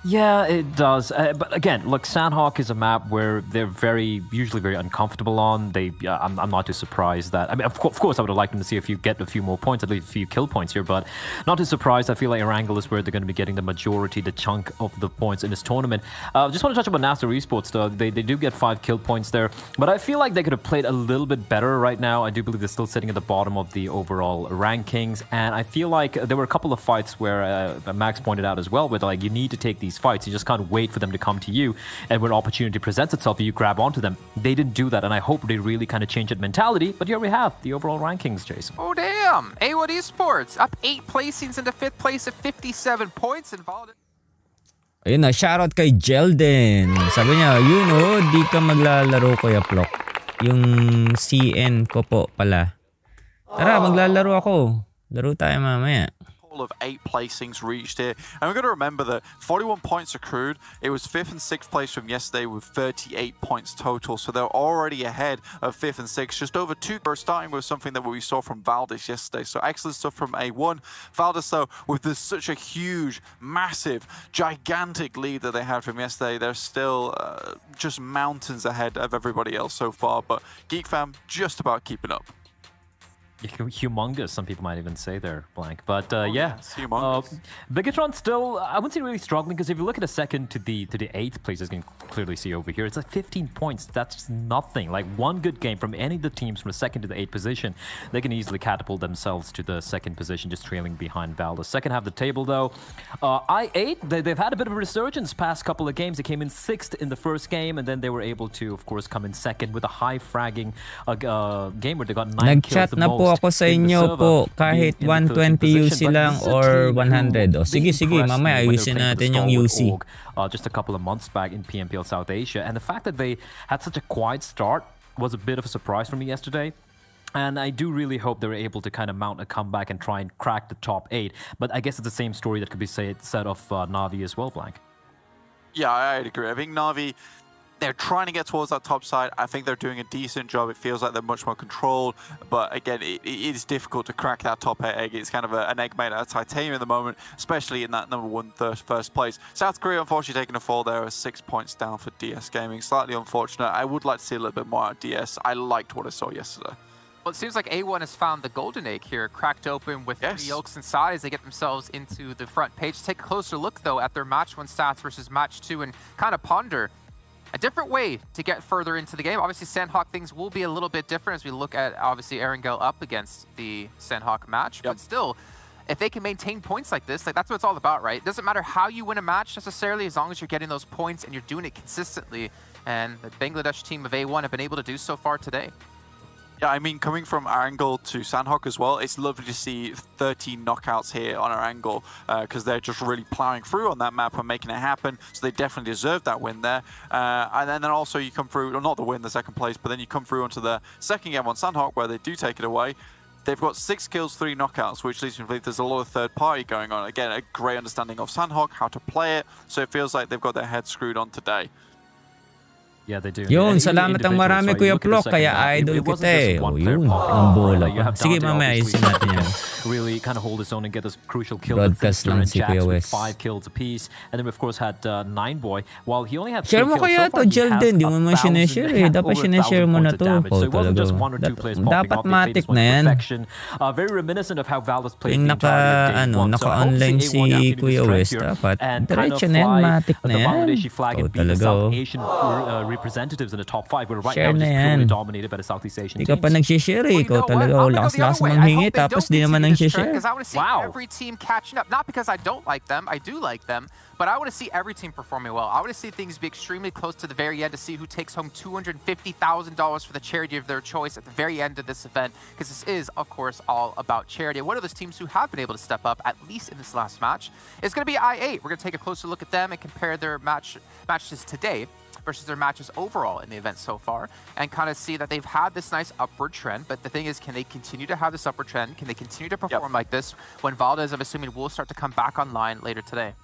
Speaker 15: Yeah, it does. But again, look, Sandhawk is a map where they're usually very uncomfortable on. I'm not too surprised that. I mean, of course, I would have liked them to see get a few more points, at least a few kill points here. But not too surprised. I feel like Erangel is where they're going to be getting the chunk of the points in this tournament. Just want to touch about Nasser Esports, though. They do get 5 kill points there, but I feel like they could have played a little bit better right now. I do believe they're still sitting at the bottom of the overall rankings, and I feel like there were a couple of fights where Max pointed out as well, where like you need to take these these fights. You just can't wait for them to come to you, and when opportunity presents itself, you grab onto them. They didn't do that, and I hope they really kind of change that mentality. But here we have the overall rankings, Jason.
Speaker 14: Oh, damn. A1 Esports up 8 placings into 5th place at 57 points. And
Speaker 1: Ayun na, shoutout kay Jelden. Sabi niya, di ka maglalaro Kuya Plok. Yung CN ko po pala. Tara, maglalaro ako. Laro tayo mamaya.
Speaker 16: Of 8 placings reached here, and we're going to remember that 41 points accrued. It was 5th and 6th place from yesterday with 38 points total, so they're already ahead of 5th and 6th, just over 2. We're starting with something that we saw from Valdez yesterday, so excellent stuff from A1. Valdez, though, with such a huge, massive, gigantic lead that they had from yesterday, they're still just mountains ahead of everybody else so far, but Geek Fam just about keeping up.
Speaker 15: Humongous, some people might even say there, Blank. But
Speaker 16: Yes, humongous.
Speaker 15: Bigatron still, I wouldn't say really struggling, because if you look at the 2nd to the 8th place, as you can clearly see over here, it's like 15 points. That's nothing. Like one good game from any of the teams from the 2nd to the 8th position, they can easily catapult themselves to the 2nd position, just trailing behind Valdez. Second half of the table, though, I8, they've had a bit of a resurgence past couple of games. They came in 6th in the first game, and then they were able to, of course, come in 2nd with a high fragging game where they got 9 kills the most.
Speaker 1: Ako sa inyo po kahit 120 UC lang or 100. O, sige, mamaya ayusin natin yung UC.
Speaker 15: Just a couple of months back in PMPL South Asia. And the fact that they had such a quiet start was a bit of a surprise for me yesterday. And I do really hope they were able to kind of mount a comeback and try and crack the top 8. But I guess it's the same story that could be said of Na'Vi as well, Blank.
Speaker 16: Yeah, I'd agree. I think Na'Vi, they're trying to get towards that top side. I think they're doing a decent job. It feels like they're much more controlled. But again, it is difficult to crack that top 8 egg. It's kind of an egg made out of titanium at the moment, especially in that number 1 first place. South Korea, unfortunately, taking a fall there, 6 points down for DS Gaming. Slightly unfortunate. I would like to see a little bit more out of DS. I liked what I saw yesterday.
Speaker 14: Well, it seems like A1 has found the golden egg here, cracked open with 3 yolks inside as they get themselves into the front page. Take a closer look, though, at their match 1 stats versus match 2 and kind of ponder a different way to get further into the game. Obviously, Sandhawk things will be a little bit different as we look at, obviously, Erangel up against the Sandhawk match. But still, if they can maintain points like this, like that's what it's all about, right? It doesn't matter how you win a match necessarily, as long as you're getting those points and you're doing it consistently. And the Bangladesh team of A1 have been able to do so far today.
Speaker 16: Yeah, I mean, coming from our angle to Sandhawk as well, it's lovely to see 13 knockouts here on our angle because they're just really plowing through on that map and making it happen. So they definitely deserve that win there. And then also you come through, well, not the win, the 2nd place, but then you come through onto the 2nd game on Sandhawk where they do take it away. They've got 6 kills, 3 knockouts, which leads me to believe there's a lot of third party going on. Again, a great understanding of Sandhawk, how to play it. So it feels like they've got their head screwed on today.
Speaker 15: Yeah, they do.
Speaker 1: Yun, salamat ang marami Kuya Plok, kaya idol kita eh. Oh, yun, ang bola pa. Sige, mamaya ayusin natin yan.
Speaker 15: Really kind of hold his own and get this crucial kill.
Speaker 1: Broadcast lang si Kuya Wes.
Speaker 15: 5 kills apiece. And then we of course had 9boy. While he only had 3
Speaker 1: share mo
Speaker 15: kills
Speaker 1: kaya
Speaker 15: so far,
Speaker 1: to, Jelden. Di mo man sineshare eh. Dapat sineshare mo na to.
Speaker 15: So it wasn't just 1 or 2 players popping
Speaker 1: dapat
Speaker 15: off.
Speaker 1: matik na yan.
Speaker 15: Very reminiscent of how Valdez played
Speaker 1: Yung
Speaker 15: the entire day.
Speaker 1: naka-online si Kuya Wes. Dapat diretso na yan, matik na yan. Oh, talaga oh.
Speaker 15: Asian representatives in the top 5, but right
Speaker 1: share
Speaker 15: now
Speaker 1: na
Speaker 15: just
Speaker 1: yan.
Speaker 15: purely dominated by the Southeast Asian
Speaker 1: Di ka
Speaker 15: teams.
Speaker 1: pa nag-share eh. Ikaw talaga oh. Lakas-lakas manghingi tapos di naman nang-share.
Speaker 14: Because I want to see every team catching up. Not because I don't like them. I do like them. But I want to see every team performing well. I want to see things be extremely close to the very end to see who takes home $250,000 for the charity of their choice at the very end of this event. Because this is, of course, all about charity. And one of those teams who have been able to step up, at least in this last match, is going to be I8. We're going to take a closer look at them and compare their matches today versus their matches overall in the event so far, and kind of see that they've had this nice upward trend. But the thing is, can they continue to have this upward trend? Can they continue to perform like this when Valdez, I'm assuming, will start to come back online later today?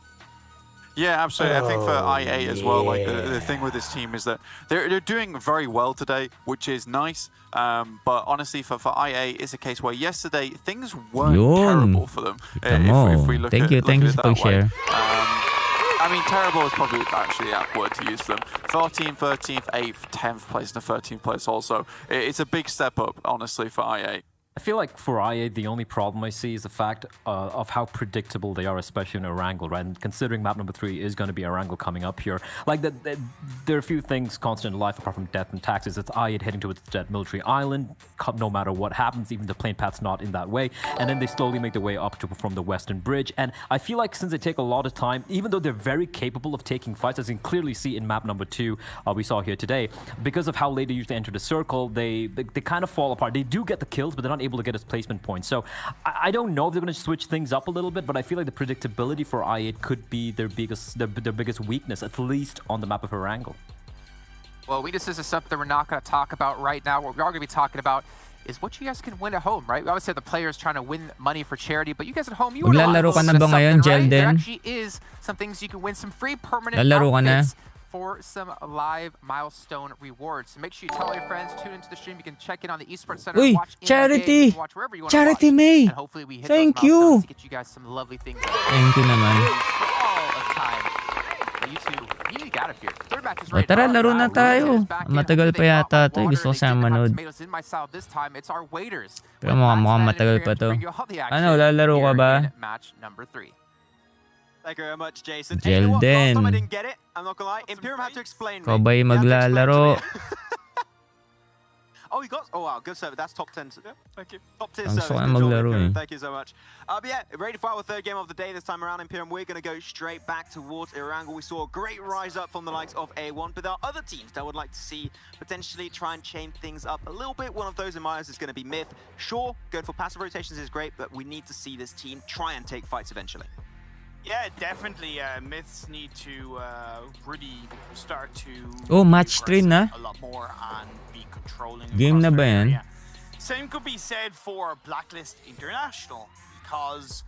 Speaker 16: Yeah, absolutely. I think for I8 as well, like the thing with this team is that they're doing very well today, which is nice. But honestly, for I8, it's a case where yesterday things weren't terrible for them. If we look
Speaker 1: Thank you for sharing.
Speaker 16: I mean, terrible is probably actually the apt word to use for them. 13th, 13th, 8th, 10th place, and a 13th place also. It's a big step up, honestly, for I8.
Speaker 15: I feel like for IA, the only problem I see is the fact of how predictable they are, especially in Erangel, right? And considering map number 3 is going to be Erangel coming up here, like there are a few things constant in life apart from death and taxes. It's IA heading towards that military island, no matter what happens, even the plane path's not in that way. And then they slowly make their way up from the western bridge. And I feel like since they take a lot of time, even though they're very capable of taking fights, as you can clearly see in map number 2 we saw here today, because of how late they usually enter the circle, they kind of fall apart. They do get the kills, but they're not able to get his placement points. So I don't know if they're going to switch things up a little bit, but I feel like the predictability for I8 could be their biggest weakness, at least on the map of Erangel.
Speaker 14: Well, weaknesses is something we're not going to talk about right now. What we are going to be talking about is what you guys can win at home, right? We always say the players trying to win money for charity, but you guys at home, you
Speaker 1: Maglalaro ka na ba ngayon, Jelden?
Speaker 14: There actually is some things you can win, some free permanent
Speaker 1: Lalaro ka na?
Speaker 14: outfits for some live milestone rewards. So make sure you tell all your friends, tune into the stream. You can check in on the Esports Center,
Speaker 1: Uy,
Speaker 14: watch
Speaker 1: charity!
Speaker 14: in-game, watch wherever you want to
Speaker 1: Charity,
Speaker 14: watch.
Speaker 1: May!
Speaker 14: And hopefully we hit
Speaker 1: Thank
Speaker 14: those milestones
Speaker 1: you!
Speaker 14: to get you guys some lovely things.
Speaker 1: Thank you naman.
Speaker 14: All of time. You two, you need to get out of here. Third match is
Speaker 1: O
Speaker 14: ready.
Speaker 1: tara, laro na tayo. Matagal pa yata ito. Gusto ko sana manood.
Speaker 14: Tomatoes in my style this time. It's our waiters.
Speaker 1: Pero mukhang matagal pa to. Ano, lalaro ka ba?
Speaker 14: Match number 3.
Speaker 6: Thank you very much, Jason. And you know what? Last
Speaker 1: Jelden.
Speaker 6: time I didn't get it. I'm not gonna lie. Imperium had to explain.
Speaker 1: Ikaw ba'y maglalaro?
Speaker 6: Oh, he got. Oh, wow. Good serve. That's top 10. Yeah, thank you. Top tier
Speaker 1: Ang
Speaker 6: service.
Speaker 1: gusto ko na
Speaker 6: Good job,
Speaker 1: maglaro
Speaker 6: Imperium.
Speaker 1: eh.
Speaker 6: Thank you so much. But yeah, ready for our third game of the day this time around, Imperium. We're going to go straight back towards Erangel. We saw a great rise up from the likes of A1, but there are other teams that would like to see potentially try and change things up a little bit. One of those in my eyes is going to be Myth. Sure, going for passive rotations is great, but we need to see this team try and take fights eventually.
Speaker 7: Yeah, definitely. Myths need to really start to
Speaker 1: Oh, match 3 na?
Speaker 7: a lot more and be controlling.
Speaker 1: Game na ba yan?
Speaker 7: Same could be said for Blacklist International, because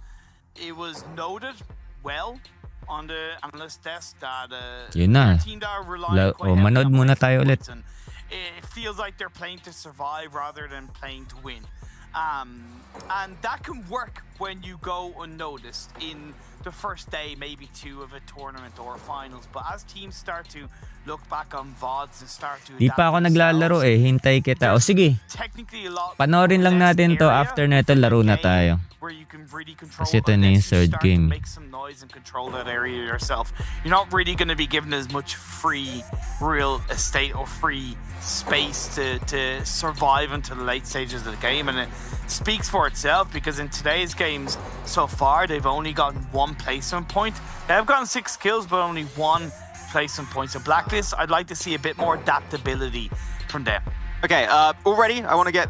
Speaker 7: it was noted well on the analyst desk that
Speaker 1: Yun na.
Speaker 7: their team that are relying quite heavily
Speaker 1: Manood
Speaker 7: on
Speaker 1: muna
Speaker 7: placement
Speaker 1: tayo ulit.
Speaker 7: points, and it feels like they're playing to survive rather than playing to win. And that can work when you go unnoticed in the first day, maybe 2 of a tournament or finals. But as teams start to look back on VODs and start to
Speaker 1: Di pa ako naglalaro eh. Hintay kita. O sige.
Speaker 7: technically a lot
Speaker 1: Panoorin lang natin to. After neto, laro na tayo.
Speaker 7: where you can really control
Speaker 1: Kasi ito na yung
Speaker 7: unless you
Speaker 1: third
Speaker 7: start to
Speaker 1: game.
Speaker 7: make some noise and control that area yourself. You're not really going to be given as much free real estate or free space to survive until the late stages of the game, and it speaks for itself because in today's games so far they've only gotten 1 placement point. They have gotten 6 kills but only 1 placement point. So Blacklist, I'd like to see a bit more adaptability from them.
Speaker 6: Okay, already I want to get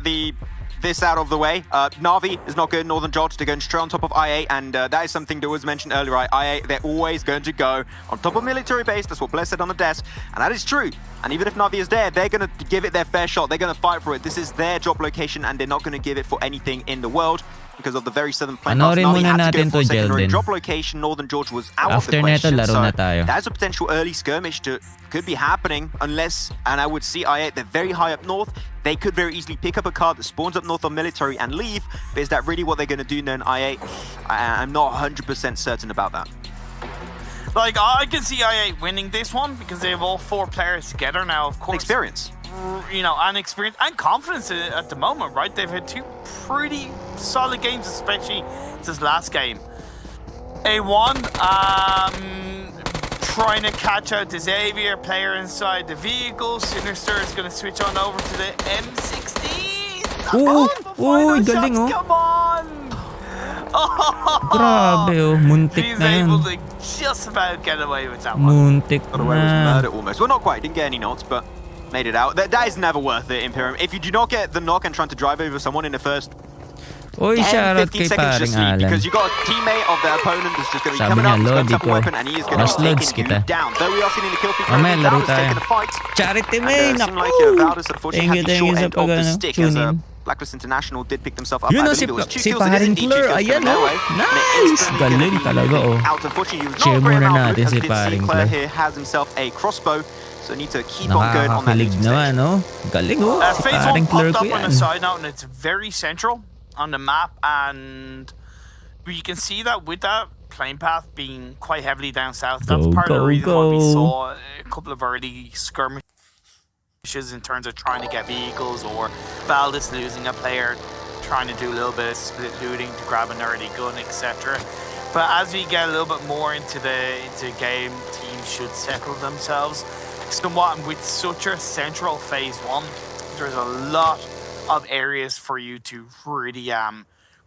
Speaker 6: this out of the way. Na'Vi is not good. Northern George, they're going straight on top of IA, and that is something that was mentioned earlier, right? IA, they're always going to go on top of military base. That's what Blair said on the desk, and that is true. And even if Na'Vi is there, they're going to give it their fair shot. They're going to fight for it. This is their drop location, and they're not going to give it for anything in the world because of the very southern plane.
Speaker 1: Panoorin
Speaker 6: Na'Vi
Speaker 1: muna
Speaker 6: had to
Speaker 1: natin
Speaker 6: go for
Speaker 1: to,
Speaker 6: a secondary
Speaker 1: Jelden.
Speaker 6: drop location. Northern George was out of
Speaker 1: After
Speaker 6: the
Speaker 1: neto,
Speaker 6: question,
Speaker 1: laro
Speaker 6: so
Speaker 1: na tayo.
Speaker 6: that's a potential early skirmish to could be happening unless, and I would see IA, they're very high up north. They could very easily pick up a card that spawns up north on military and leave, but is that really what they're going to do then, IA? I'm not 100% certain about that.
Speaker 7: Like, I can see IA winning this one because they have all 4 players together now, of course.
Speaker 6: Experience.
Speaker 7: You know, and experience and confidence at the moment, right? They've had 2 pretty solid games, especially this last game. A1, trying to catch out the Xavier player inside the vehicle. Sinister is going to switch on over to the M16.
Speaker 1: Uy, galing oh.
Speaker 7: Come on!
Speaker 1: Grabe oh, muntik
Speaker 7: He's
Speaker 1: na yun.
Speaker 7: able to just about get away with that one.
Speaker 1: Muntik
Speaker 6: Otherwise, it was
Speaker 1: na.
Speaker 6: murder almost. Well, not quite. Didn't get any knots, but made it out. That is never worth it, Imperium. If you do not get the knock and trying to drive over someone in the first
Speaker 1: Uy,
Speaker 6: 10,
Speaker 1: shoutout
Speaker 6: 15
Speaker 1: kay
Speaker 6: seconds, just
Speaker 1: paring
Speaker 6: leave,
Speaker 1: Alan.
Speaker 6: because you got a teammate of the opponent that's just going to be
Speaker 1: Sabi
Speaker 6: coming
Speaker 1: niya,
Speaker 6: up, he's got
Speaker 1: Lodi
Speaker 6: himself a
Speaker 1: ko.
Speaker 6: weapon, and he is going to
Speaker 1: Mas
Speaker 6: be
Speaker 1: loads
Speaker 6: taking
Speaker 1: kita.
Speaker 6: you down. Though we are seeing the kill feed
Speaker 1: Mamaya
Speaker 6: currently,
Speaker 1: laro
Speaker 6: Valdez
Speaker 1: tayo.
Speaker 6: taking a fight.
Speaker 1: Charity
Speaker 6: And
Speaker 1: May,
Speaker 6: seemed like
Speaker 1: naku!
Speaker 6: Valdez unfortunately had the short end of the stick as
Speaker 1: Tune in.
Speaker 6: Blacklist International did pick themselves up.
Speaker 1: Yun
Speaker 6: I
Speaker 1: o,
Speaker 6: believe it was 2
Speaker 1: si
Speaker 6: kills. It is
Speaker 1: paring
Speaker 6: indeed 2
Speaker 1: Fleur.
Speaker 6: kills
Speaker 1: Ayan
Speaker 6: coming their
Speaker 1: oh.
Speaker 6: way. And it is
Speaker 1: Nice!
Speaker 6: certainly gonna
Speaker 1: Galing
Speaker 6: be
Speaker 1: talaga
Speaker 6: moving
Speaker 1: oh.
Speaker 6: out. Unfortunately, he was
Speaker 1: Cheer
Speaker 6: not great
Speaker 1: muna
Speaker 6: enough,
Speaker 1: natin
Speaker 6: as
Speaker 1: si
Speaker 6: we did see
Speaker 1: paring
Speaker 6: Claire
Speaker 1: Fleur.
Speaker 6: here has himself a crossbow, so need to keep on going on that
Speaker 1: Nakakakilig
Speaker 6: leading stage.
Speaker 1: naman oh. Galing oh. Si
Speaker 7: Phase
Speaker 1: paring
Speaker 7: 1
Speaker 1: Fleur
Speaker 7: popped
Speaker 1: ko
Speaker 7: up on
Speaker 1: yan.
Speaker 7: the side note, and it's very central on the map, and you can see that with that plane path being quite heavily down south. That's part of the reason why we saw a couple of early skirmishes in terms of trying to get vehicles, or Valdez losing a player trying to do a little bit of split looting to grab an early gun, etc. But as we get a little bit more into the game, teams should settle themselves somewhat. And with such a central phase one, there's a lot of areas for you to really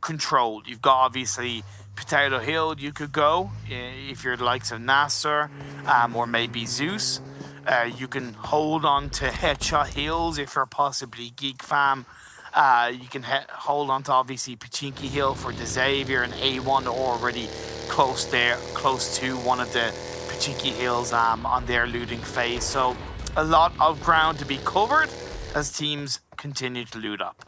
Speaker 7: control. You've got obviously Potato Hill you could go if you're the likes of Nasser or maybe Zeus. You can hold on to Headshot Hills if you're possibly Geek Fam. You can hold on to obviously Pachinki Hill for the Xavier and A1 are already close to one of the Pachinki Hills on their looting phase. So a lot of ground to be covered as teams continue to loot up.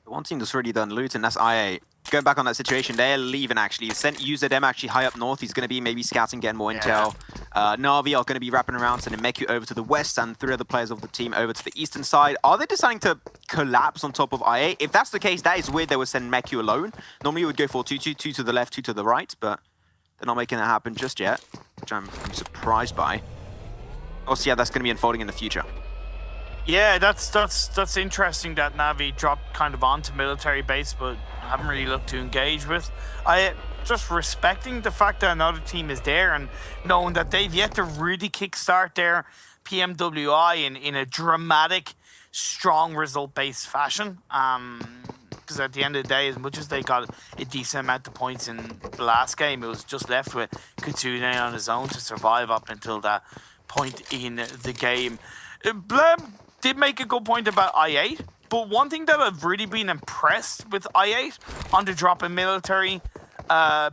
Speaker 6: The one team that's already done loot, and that's IA. Going back on that situation, they're leaving actually. Sent UZM actually high up north. He's going to be maybe scouting, getting more intel. Na'Vi are going to be wrapping around, sending Meku over to the west, and 3 other players of the team over to the eastern side. Are they deciding to collapse on top of IA? If that's the case, that is weird they would send Meku alone. Normally you would go for 2 to the left, 2 to the right, but they're not making that happen just yet, which I'm surprised by. Also, yeah, that's going to be unfolding in the future.
Speaker 7: Yeah, that's interesting that Na'Vi dropped kind of onto military base, but haven't really looked to engage with. I just respecting the fact that another team is there and knowing that they've yet to really kickstart their PMWI in a dramatic, strong result-based fashion. Because at the end of the day, as much as they got a decent amount of points in the last game, it was just left with Kitsune on his own to survive up until that point in the game. Bleb did make a good point about I8, but one thing that I've really been impressed with I8 on the drop in military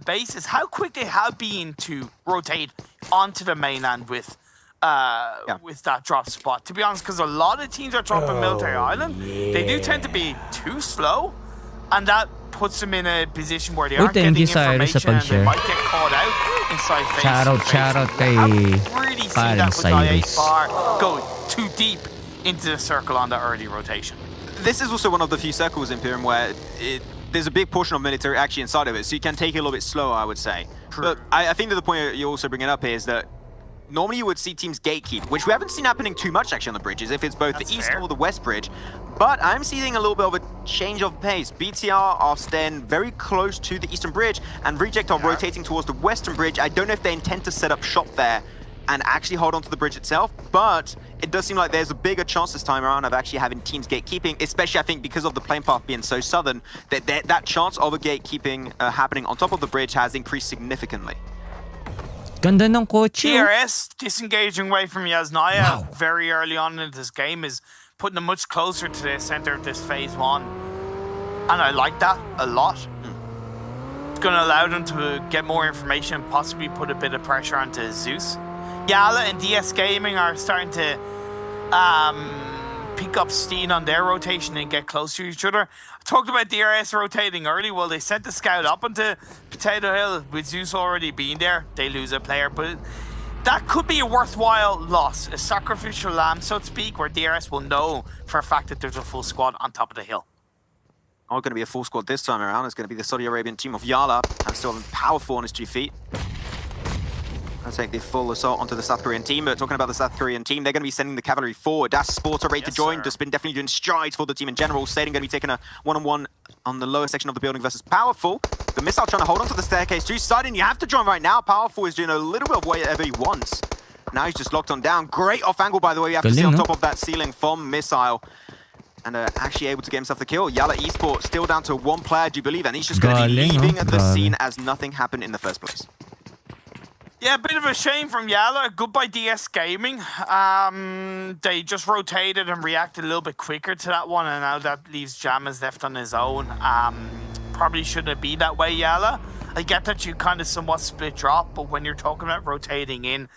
Speaker 7: base is how quick they have been to rotate onto the mainland with that drop spot. To be honest, because a lot of teams are dropping military island, they do tend to be too slow, and that puts them in a position where they aren't getting information and they might get caught out inside phase.
Speaker 1: Shoutout kay
Speaker 7: really see that with I8 bar going too deep into the circle on that early rotation.
Speaker 6: This is also one of the few circles in Pyram where there's a big portion of military actually inside of it, so you can take it a little bit slower, I would say.
Speaker 7: True.
Speaker 6: But I think that the point you're also bringing up here is that normally you would see teams gatekeep, which we haven't seen happening too much actually on the bridges, if it's both the east or the west bridge. But I'm seeing a little bit of a change of pace. BTR are staying very close to the eastern bridge, and Reject are rotating towards the western bridge. I don't know if they intend to set up shop there and actually hold on to the bridge itself, but it does seem like there's a bigger chance this time around of actually having teams gatekeeping, especially I think because of the plane path being so southern, that chance of a gatekeeping happening on top of the bridge has increased significantly.
Speaker 1: Ganda ng kotse.
Speaker 7: DRS disengaging away from Yasnaya very early on in this game is putting them much closer to the center of this phase one. And I like that a lot. It's going to allow them to get more information, possibly put a bit of pressure onto Zeus. Yala and DS Gaming are starting to pick up steam on their rotation and get close to each other. I talked about DRS rotating early. Well, they sent the scout up onto Potato Hill with Zeus already being there. They lose a player, but that could be a worthwhile loss, a sacrificial lamb, so to speak, where DRS will know for a fact that there's a full squad on top of the hill.
Speaker 6: Not going to be a full squad this time around. It's going to be the Saudi Arabian team of Yala, and still powerful on his 2 feet. I'll take the full assault onto the South Korean team, but talking about the South Korean team, they're going to be sending the cavalry forward. Das Sporter ready to join. Just been definitely doing strides for the team in general. Stadium going to be taking a one-on-one on the lower section of the building versus Powerful. The missile trying to hold onto the staircase. Too sudden, you have to join right now. Powerful is doing a little bit of whatever he wants. Now he's just locked on down. Great off angle, by the way. You have to see on top of that ceiling from Missile. And actually able to get himself the kill. Yala Esports still down to 1 player, do you believe? And he's just going to be leaving the scene as nothing happened in the first place.
Speaker 7: Yeah, a bit of a shame from Yala. Goodbye DS Gaming. They just rotated and reacted a little bit quicker to that one, and now that leaves Jammaz left on his own. Probably shouldn't be that way, Yala. I get that you kind of somewhat split drop, but when you're talking about rotating in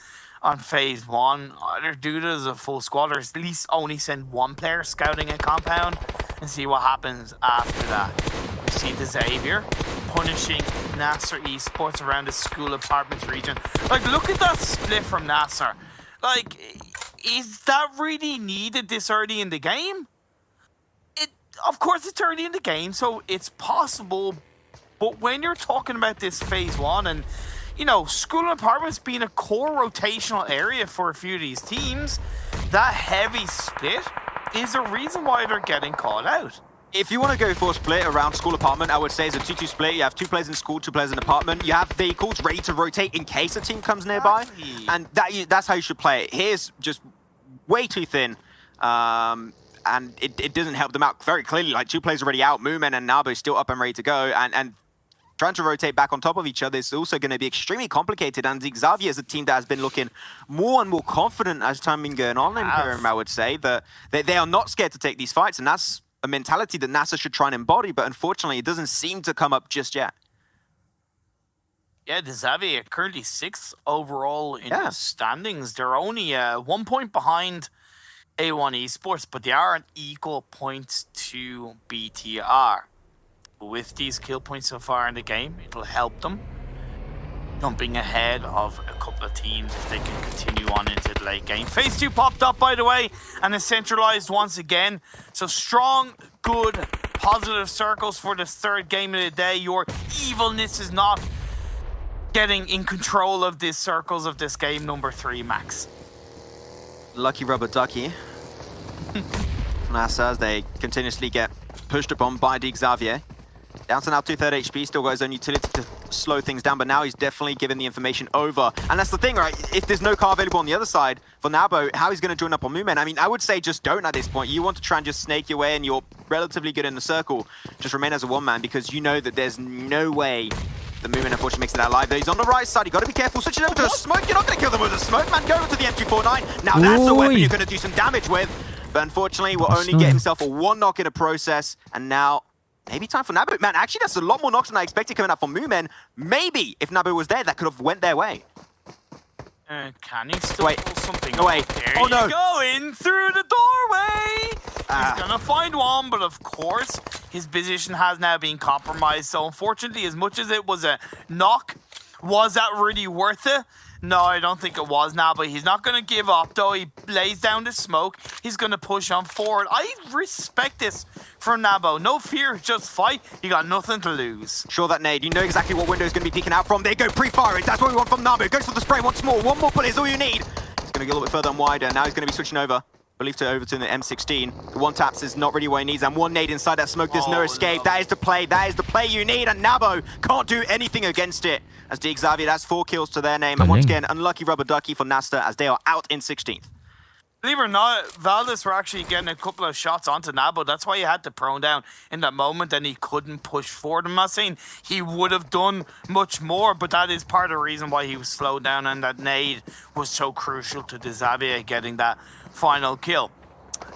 Speaker 7: on phase one, either do it as a full squad or at least only send 1 player scouting a compound and see what happens after that. We see the Xavier punishing Nasser Esports around the school apartments region. Like, look at that split from Nasser. Like, is that really needed this early in the game? Of course it's early in the game, so it's possible, but when you're talking about this phase one and, you know, school and apartments being a core rotational area for a few of these teams, that heavy split is a reason why they're getting called out.
Speaker 6: If you want to go for a split around school apartment, I would say it's a 2-2 split. You have 2 players in school, 2 players in apartment. You have vehicles ready to rotate in case a team comes nearby. And that's how you should play it. Here's just way too thin. And it doesn't help them out very clearly. Like 2 players already out, Moomin and Nabo still up and ready to go. And trying to rotate back on top of each other is also going to be extremely complicated. And Xavier is a team that has been looking more and more confident as time been going on in Pyram, I would say. That they are not scared to take these fights, and that's a mentality that NASA should try and embody, but unfortunately it doesn't seem to come up just yet.
Speaker 7: Yeah, the Xavier currently 6th overall in the standings. They're only 1 point behind A1 Esports, but they are on equal points to BTR. With these kill points so far in the game, it'll help them jumping ahead of a couple of teams if they can continue on into the late game. Phase 2 popped up, by the way, and is centralized once again. So strong, good, positive circles for this 3rd game of the day. Your evilness is not getting in control of these circles of this game number 3, Max.
Speaker 6: Lucky rubber ducky. NASA as they continuously get pushed upon by Xavier. Down to now 2/3 HP, still got his own utility to slow things down, but now he's definitely giving the information over. And that's the thing, right? If there's no car available on the other side for Nabo, how he's going to join up on Moomin? I mean, I would say just don't at this point. You want to try and just snake your way and you're relatively good in the circle. Just remain as a one-man because you know that there's no way the Moomin unfortunately makes it out alive. He's on the right side, you got to be careful. Switching over to a smoke, you're not going to kill them with a smoke, man. Go over to the M249. Now that's a weapon you're going to do some damage with. But unfortunately, will only get himself a 1 knock in a process. And now maybe time for Nabu. Man, actually, that's a lot more knocks than I expected coming up from Moomin. Maybe if Nabu was there, that could have went their way.
Speaker 7: Can he still pull something
Speaker 6: no way.
Speaker 7: off? There
Speaker 6: Oh, no.
Speaker 7: you go, in through the doorway. He's going to find one, but of course, his position has now been compromised. So unfortunately, as much as it was a knock, was that really worth it? No, I don't think it was now, but he's not going to give up, though. He lays down the smoke. He's going to push on forward. I respect this from Nabo. No fear, just fight. You got nothing to lose.
Speaker 6: Sure, that nade. You know exactly what window is going to be peeking out from. There you go, pre-firing. That's what we want from Nabo. Goes for the spray once more. 1 more bullet is all you need. He's going to get a little bit further and wider. Now he's going to be switching over. Over to the M16. The 1 taps is not really what he needs, and 1 nade inside that smoke. There's no escape.
Speaker 7: No.
Speaker 6: That is the play. That is the play you need, and Nabo can't do anything against it. As Xavier, that's 4 kills to their name. And once again, unlucky rubber ducky for Nasta as they are out in 16th.
Speaker 7: Believe it or not, Valdez were actually getting a couple of shots onto Nabo. That's why he had to prone down in that moment and he couldn't push forward. I'm not saying he would have done much more, but that is part of the reason why he was slowed down, and that nade was so crucial to Xavier getting that final kill.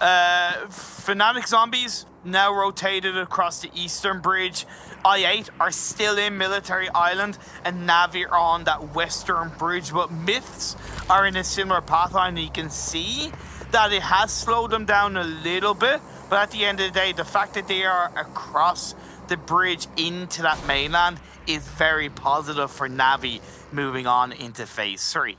Speaker 7: Fnatic Zombies now rotated across the eastern bridge. I8 are still in Military Island, and Navi are on that western bridge, but Myths are in a similar pathline. And you can see that it has slowed them down a little bit, but at the end of the day, the fact that they are across the bridge into that mainland is very positive for Navi moving on into phase 3.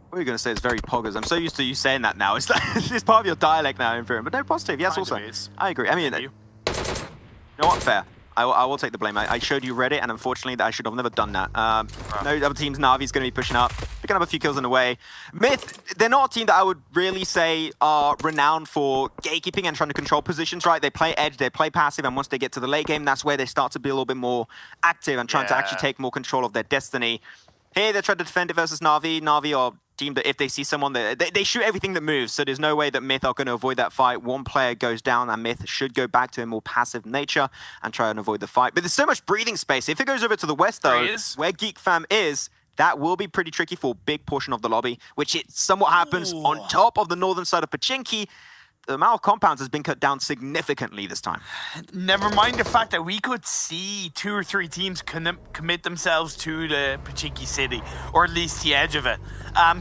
Speaker 6: What are you going to say? It's very poggers. I'm so used to you saying that now. It's like, it's part of your dialect now, Imperium. But no, positive. Yes, also. I agree. I mean, you know what? Fair. I will take the blame. I showed you Reddit, and unfortunately, I should have never done that. No other teams. Navi's going to be pushing up, picking up a few kills in the way. Myth, they're not a team that I would really say are renowned for gatekeeping and trying to control positions, right? They play edge, they play passive, and once they get to the late game, that's where they start to be a little bit more active and trying to actually take more control of their destiny. Here, they're trying to defend it versus Na'Vi. Na'Vi are team that if they see someone, they shoot everything that moves, so there's no way that Myth are going to avoid that fight. 1 player goes down, and Myth should go back to a more passive nature and try and avoid the fight. But there's so much breathing space. If it goes over to the west, though, where Geek Fam is, that will be pretty tricky for a big portion of the lobby, which it somewhat happens on top of the northern side of Pachinki. The amount of compounds has been cut down significantly this time.
Speaker 7: Never mind the fact that we could see 2 or 3 teams commit themselves to the Pachinki city, or at least the edge of it.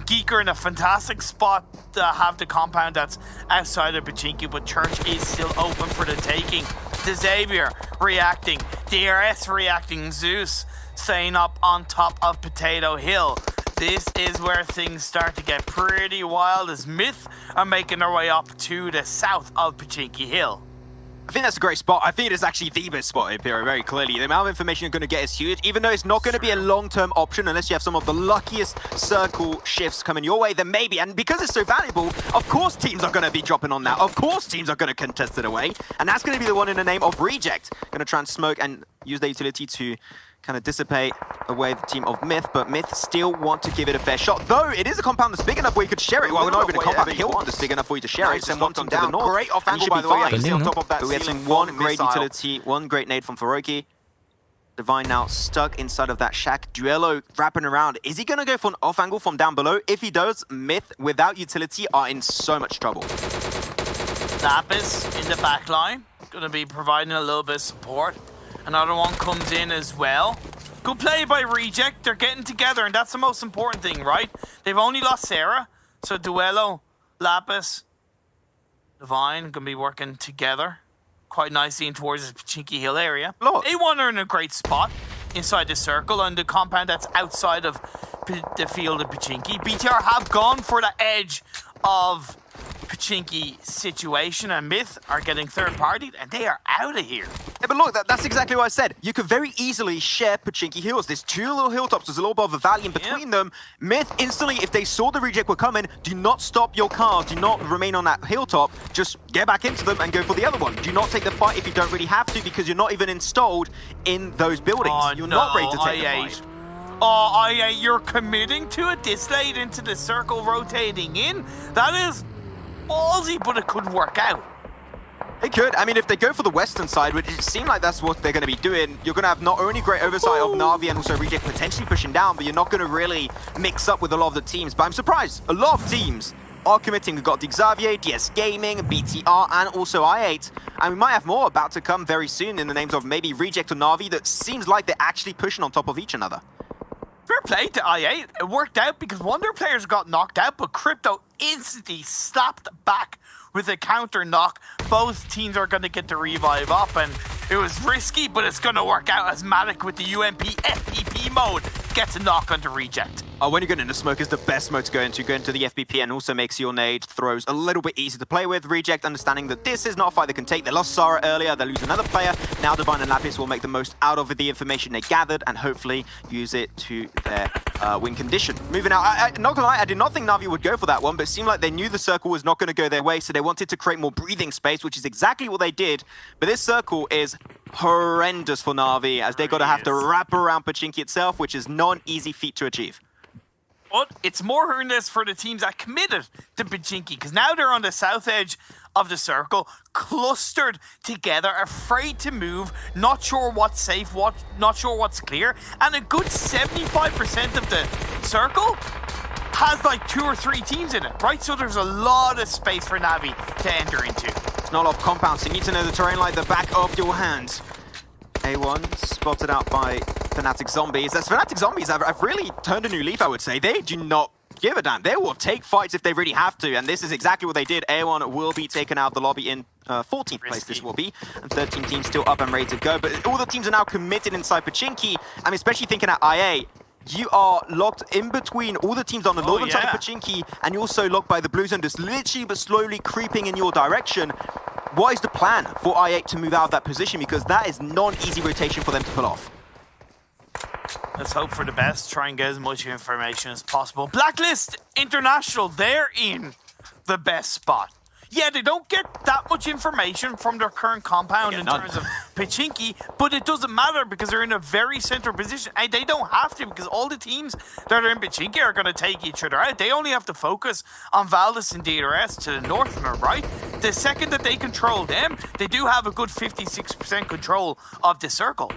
Speaker 7: Geek are in a fantastic spot to have the compound that's outside of Pachinki, but Church is still open for the taking. The Xavier reacting, DRS reacting, Zeus staying up on top of Potato Hill. This is where things start to get pretty wild as Myth are making their way up to the south of Pachinki Hill.
Speaker 6: I think that's a great spot. I think it is actually the best spot here, Piro, very clearly. The amount of information you're going to get is huge, even though it's not going to be a long-term option unless you have some of the luckiest circle shifts coming your way, then maybe. And because it's so valuable, of course teams are going to be dropping on that. Of course teams are going to contest it away. And that's going to be the one in the name of Reject. Going to try and smoke and use the utility to kind of dissipate away the team of Myth, but Myth still want to give it a fair shot. Though it is a compound that's big enough where you could share it. Well, we're not even a compound, a hill that's big enough for you to share it. Send one team down. Great off angle, by the way. You see on top of that. We had some one great utility, one great nade from Faroki. Divine now stuck inside of that shack. Duello wrapping around. Is he going to go for an off angle from down below? If he does, Myth without utility are in so much trouble.
Speaker 7: Lapis in the back line, going to be providing a little bit of support. Another one comes in as well. Good play by Reject. They're getting together, and that's the most important thing, right? They've only lost Sarah, so Duello, Lapis, Divine going to be working together quite nicely in towards the Pachinki Hill area. A1 are in a great spot inside the circle, and the compound that's outside of the field of Pachinki. BTR have gone for the edge of Pachinki situation, and Myth are getting third party, and they are out of here.
Speaker 6: Yeah, but look, that's exactly what I said. You could very easily share Pachinki Hills. There's two little hilltops. There's a little bit of a valley in between them. Myth instantly, if they saw the Reject were coming, do not stop your car. Do not remain on that hilltop. Just get back into them and go for the other one. Do not take the fight if you don't really have to, because you're not even installed in those buildings.
Speaker 7: Oh,
Speaker 6: you're
Speaker 7: no,
Speaker 6: not ready to take the
Speaker 7: I8.
Speaker 6: fight.
Speaker 7: Oh, I8, you're committing to it this late into the circle rotating in? That is ballsy, but it could work out.
Speaker 6: It could. I mean, if they go for the western side, which it seems like that's what they're going to be doing, you're going to have not only great oversight of Na'Vi and also Reject potentially pushing down, but you're not going to really mix up with a lot of the teams. But I'm surprised. A lot of teams are committing. We've got the Xavier, DS Gaming, BTR, and also I8. And we might have more about to come very soon in the names of maybe Reject or Na'Vi that seems like they're actually pushing on top of each another.
Speaker 7: Fair play to I8. It worked out because one of their players got knocked out, but Crypto instantly slapped back with a counter knock. Both teams are going to get the revive up, and it was risky, but it's going to work out as Matic with the UMP FPP mode gets a knock onto Reject.
Speaker 6: When you're going into smoke is the best mode to go into the FPP, and also makes your nade throws a little bit easier to play with. Reject understanding that this is not a fight they can take. They lost Sarah earlier, they lose another player. Now Divine and Lapis will make the most out of the information they gathered and hopefully use it to their win condition. Moving out, not gonna lie, I did not think Na'Vi would go for that one, but it seemed like they knew the circle was not going to go their way, so they wanted to create more breathing space, which is exactly what they did. But this circle is horrendous for Na'Vi, as they got to have to wrap around Pachinki itself, which is not an easy feat to achieve.
Speaker 7: But it's more horrendous for the teams that committed to Pachinki, because now they're on the south edge of the circle, clustered together, afraid to move, not sure what's safe, not sure what's clear, and a good 75% of the circle has like 2 or 3 teams in it, right? So there's a lot of space for Na'Vi to enter into.
Speaker 6: It's not a lot of compounds, so you need to know the terrain like the back of your hands. A1 spotted out by Fnatic Zombies. As Fnatic Zombies have really turned a new leaf, I would say. They do not give a damn. They will take fights if they really have to, and this is exactly what they did. A1 will be taken out of the lobby in 14th place this will be, and 13 teams still up and ready to go. But all the teams are now committed inside Pachinki. I mean, especially thinking at IA, you are locked in between all the teams on the northern side of Pachinki, and you're also locked by the blue zone, just literally but slowly creeping in your direction. What is the plan for I8 to move out of that position? Because that is not an easy rotation for them to pull off.
Speaker 7: Let's hope for the best, try and get as much information as possible. Blacklist International, they're in the best spot. Yeah, they don't get that much information from their current compound in terms of Pachinki, but it doesn't matter because they're in a very central position. And they don't have to, because all the teams that are in Pachinki are going to take each other out. They only have to focus on Valdez and DRS to the north of them, right? The second that they control them, they do have a good 56% control of the circle.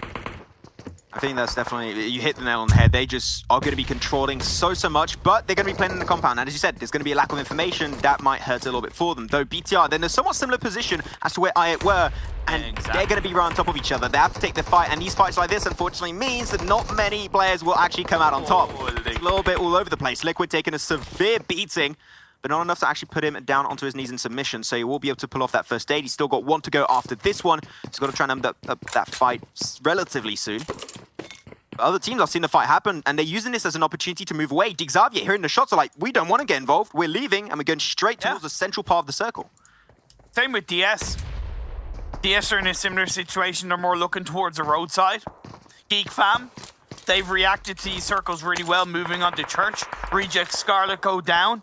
Speaker 6: I think that's definitely, you hit the nail on the head. They just are going to be controlling so much, but they're going to be playing in the compound. And as you said, there's going to be a lack of information that might hurt a little bit for them. Though BTR, they're in a somewhat similar position as to where I8 were, and they're going to be right on top of each other. They have to take the fight, and these fights like this, unfortunately, means that not many players will actually come out on top. It's a little bit all over the place. Liquid taking a severe beating, but not enough to actually put him down onto his knees in submission, so he will be able to pull off that first aid. He's still got 1 to go after this one. He's got to try and end up that fight relatively soon. Other teams have seen the fight happen, and they're using this as an opportunity to move away. Xavier hearing the shots are like, we don't want to get involved. We're leaving, and we're going straight towards the central part of the circle.
Speaker 7: Same with DS. DS are in a similar situation. They're more looking towards the roadside. Geek Fam, they've reacted to these circles really well, moving on to Church. Reject Scarlet go down.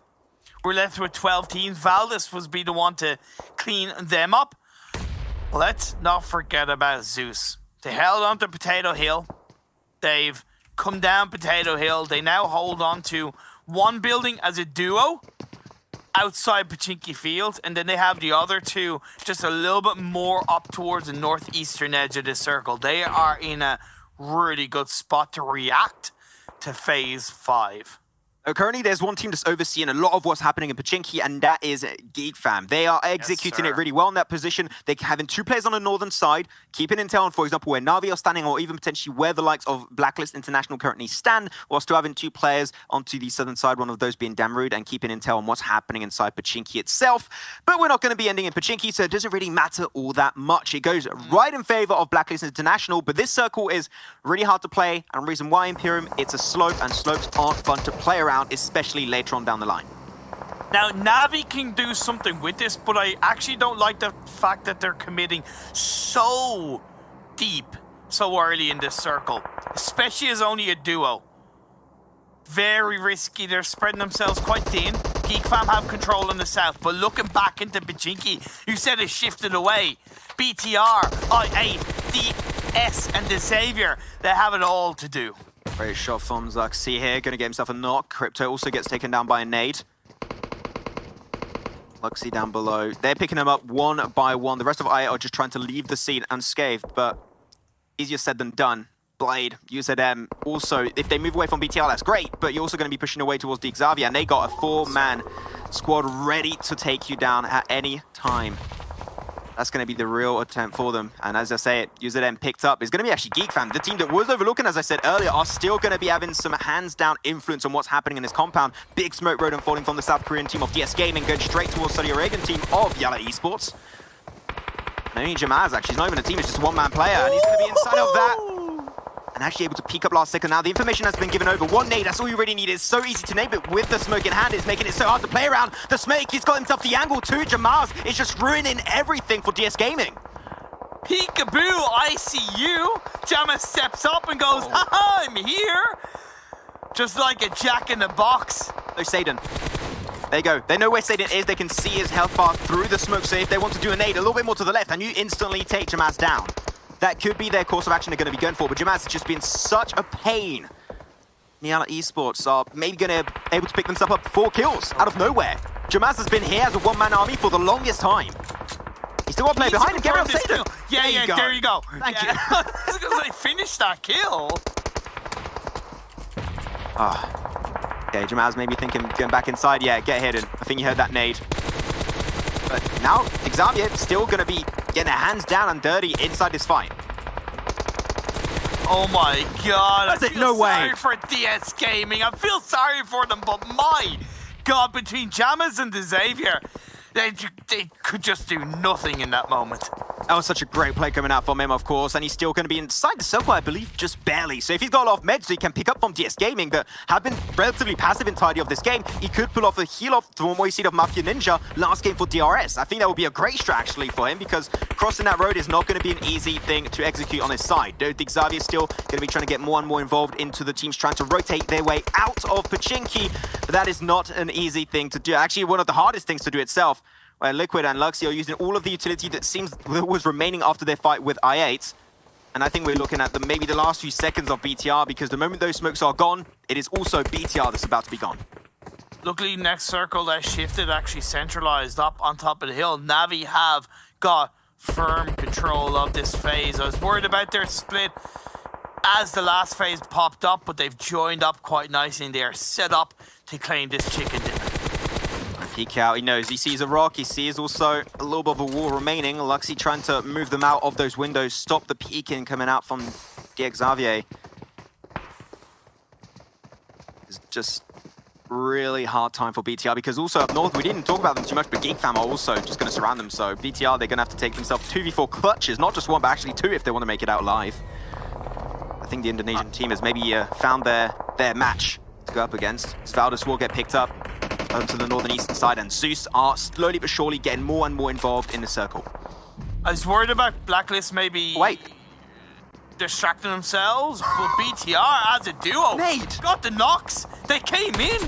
Speaker 7: We're left with 12 teams. Valdez was be the one to clean them up. Let's not forget about Zeus. They held on to Potato Hill. They've come down Potato Hill. They now hold on to one building as a duo outside Pachinki Field, and then they have the other two just a little bit more up towards the northeastern edge of the circle. They are in a really good spot to react to Phase 5.
Speaker 6: Currently, there's one team that's overseeing a lot of what's happening in Pachinki, and that is Geek Fam. They are executing it really well in that position. They're having two players on the northern side, keeping intel on, for example, where Na'Vi are standing, or even potentially where the likes of Blacklist International currently stand, while still having two players onto the southern side, one of those being Damrud, and keeping intel on what's happening inside Pachinki itself. But we're not going to be ending in Pachinki, so it doesn't really matter all that much. It goes right in favor of Blacklist International, but this circle is really hard to play, and the reason why, Imperium, it's a slope, and slopes aren't fun to play around, especially later on down the line.
Speaker 7: Now, Na'Vi can do something with this, but I actually don't like the fact that they're committing so deep so early in this circle, especially as only a duo. Very risky. They're spreading themselves quite thin. Geek Fam have control in the south, but looking back into Pachinki, you said it shifted away. BTR, I8, DS, and the Savior, they have it all to do.
Speaker 6: Great shot from Zuxi here, gonna get himself a knock. Crypto also gets taken down by a nade. Luxy down below. They're picking him up one by one. The rest of I are just trying to leave the scene unscathed, but easier said than done. Blade, UZM, also, if they move away from BTR, that's great, but you're also going to be pushing away towards the Xavier, and they got a 4-man squad ready to take you down at any time. That's going to be the real attempt for them. And as I say it, UZM picked up. It's going to be actually Geek Fam. The team that was overlooking, as I said earlier, are still going to be having some hands-down influence on what's happening in this compound. Big smoke road unfolding from the South Korean team of DS Gaming, going straight towards Saudi Arabian team of Yalla Esports. And only Jamaz, actually. He's not even a team, it's just a one-man player. And he's going to be inside of that. And actually able to peek up last second. Now the information has been given over. One nade, that's all you really need. It's so easy to nade, but with the smoke in hand, it's making it so hard to play around. The Snake, he's got himself the angle too. Jamaz is just ruining everything for DS Gaming.
Speaker 7: Peekaboo, I see you. Jamaz steps up and goes, haha, I'm here. Just like a jack in the box.
Speaker 6: No, Satan. There you go. They know where Satan is. They can see his health bar through the smoke. So if they want to do a nade a little bit more to the left, and you instantly take Jamaz down. That could be their course of action they're going to be going for, but Jamaz has just been such a pain. Yalla Esports are maybe going to be able to pick themselves up 4 kills out of nowhere. Jamaz has been here as a one-man army for the longest time. He's still got a player behind him. Gabriel Satan.
Speaker 7: Yeah, there you go.
Speaker 6: Thank you.
Speaker 7: I was going to say, finish that kill.
Speaker 6: Okay, Jamaz maybe thinking going back inside. Yeah, get hidden. I think you heard that nade. But now, Xavier still going to be getting their hands down and dirty inside this fight.
Speaker 7: Oh my god,
Speaker 6: That's
Speaker 7: I
Speaker 6: it,
Speaker 7: feel
Speaker 6: no
Speaker 7: sorry
Speaker 6: way.
Speaker 7: for DS Gaming. I feel sorry for them, but my god, between Jamaz and the Xavier, they could just do nothing in that moment.
Speaker 6: That was such a great play coming out from him, of course, and he's still going to be inside the circle, I believe, just barely. So if he's got a lot of meds, he can pick up from DS Gaming, that have been relatively passive and tidy of this game. He could pull off a heal-off from what we see of Mafia Ninja last game for DRS. I think that would be a great strat, actually, for him, because crossing that road is not going to be an easy thing to execute on his side. The Xavier's still going to be trying to get more and more involved into the teams trying to rotate their way out of Pachinki, but that is not an easy thing to do. Actually, one of the hardest things to do itself, where Liquid and Luxy are using all of the utility that seems was remaining after their fight with I8. And I think we're looking at maybe the last few seconds of BTR, because the moment those smokes are gone, it is also BTR that's about to be gone.
Speaker 7: Luckily, next circle that shifted actually centralized up on top of the hill. Na'Vi have got firm control of this phase. I was worried about their split as the last phase popped up, but they've joined up quite nicely and they are set up to claim this chicken dinner.
Speaker 6: Peek out, he knows, he sees a rock, he sees also a little bit of a wall remaining. Luxy trying to move them out of those windows, stop the peeking coming out from the Xavier. It's just really hard time for BTR, because also up north, we didn't talk about them too much, but Geek Fam are also just going to surround them. So BTR, they're going to have to take themselves 2v4 clutches, not just one, but actually 2 if they want to make it out alive. I think the Indonesian team has maybe found their match to go up against. Svaldis will get picked up to the northern eastern side, and Zeus are slowly but surely getting more and more involved in the circle.
Speaker 7: I was worried about Blacklist maybe distracting themselves, but BTR as a duo got the knocks. They came in,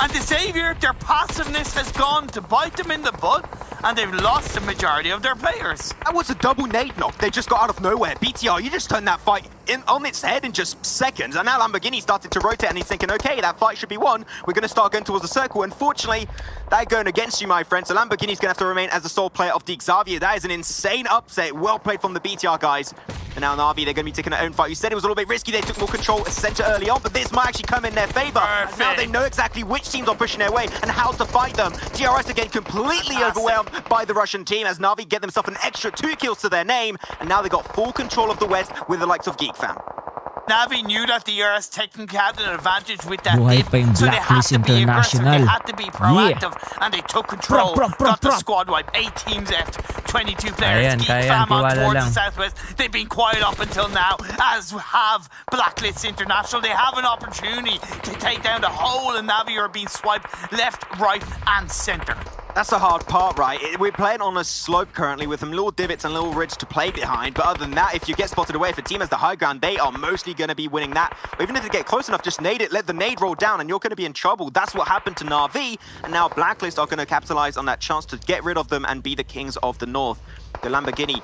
Speaker 7: and the Xavier, their passiveness has gone to bite them in the butt, and they've lost the majority of their players.
Speaker 6: That was a double nade knock. They just got out of nowhere. BTR, you just turned that fight on its head in just seconds, and now Lamborghini started to rotate, and he's thinking, okay, that fight should be won. We're going to start going towards the circle. Unfortunately, they're going against you, my friend. So Lamborghini's going to have to remain as the sole player of the Xavier. That is an insane upset. Well played from the BTR guys. And now Na'Vi, they're going to be taking their own fight. You said it was a little bit risky. They took more control of center early on, but this might actually come in their favor. Now they know exactly which teams are pushing their way and how to fight them. DRS again completely overwhelmed by the Russian team as Na'Vi get themselves an extra 2 kills to their name, and now they got full control of the West with the likes of GeekFam.
Speaker 7: Na'Vi knew that the ERS technically had an advantage with that
Speaker 1: Buhay
Speaker 7: dip,
Speaker 1: pa yung
Speaker 7: so they had
Speaker 1: Blacklist
Speaker 7: to be aggressive, they
Speaker 1: International.
Speaker 7: had to be proactive, and they took control, got the squad wipe, 8 teams left, 22 players,
Speaker 1: Ayan,
Speaker 7: GeekFam on
Speaker 1: tiwala
Speaker 7: towards
Speaker 1: lang.
Speaker 7: the southwest. They've been quiet up until now, as have Blacklist International. They have an opportunity to take down the whole, and Na'Vi are being swiped left, right, and center.
Speaker 6: That's the hard part, right? We're playing on a slope currently with some little divots and little ridge to play behind. But other than that, if you get spotted away, if a team has the high ground, they are mostly going to be winning that. Or even if they get close enough, just nade it, let the nade roll down, and you're going to be in trouble. That's what happened to Na'Vi. And now Blacklist are going to capitalize on that chance to get rid of them and be the kings of the north. The Lamborghini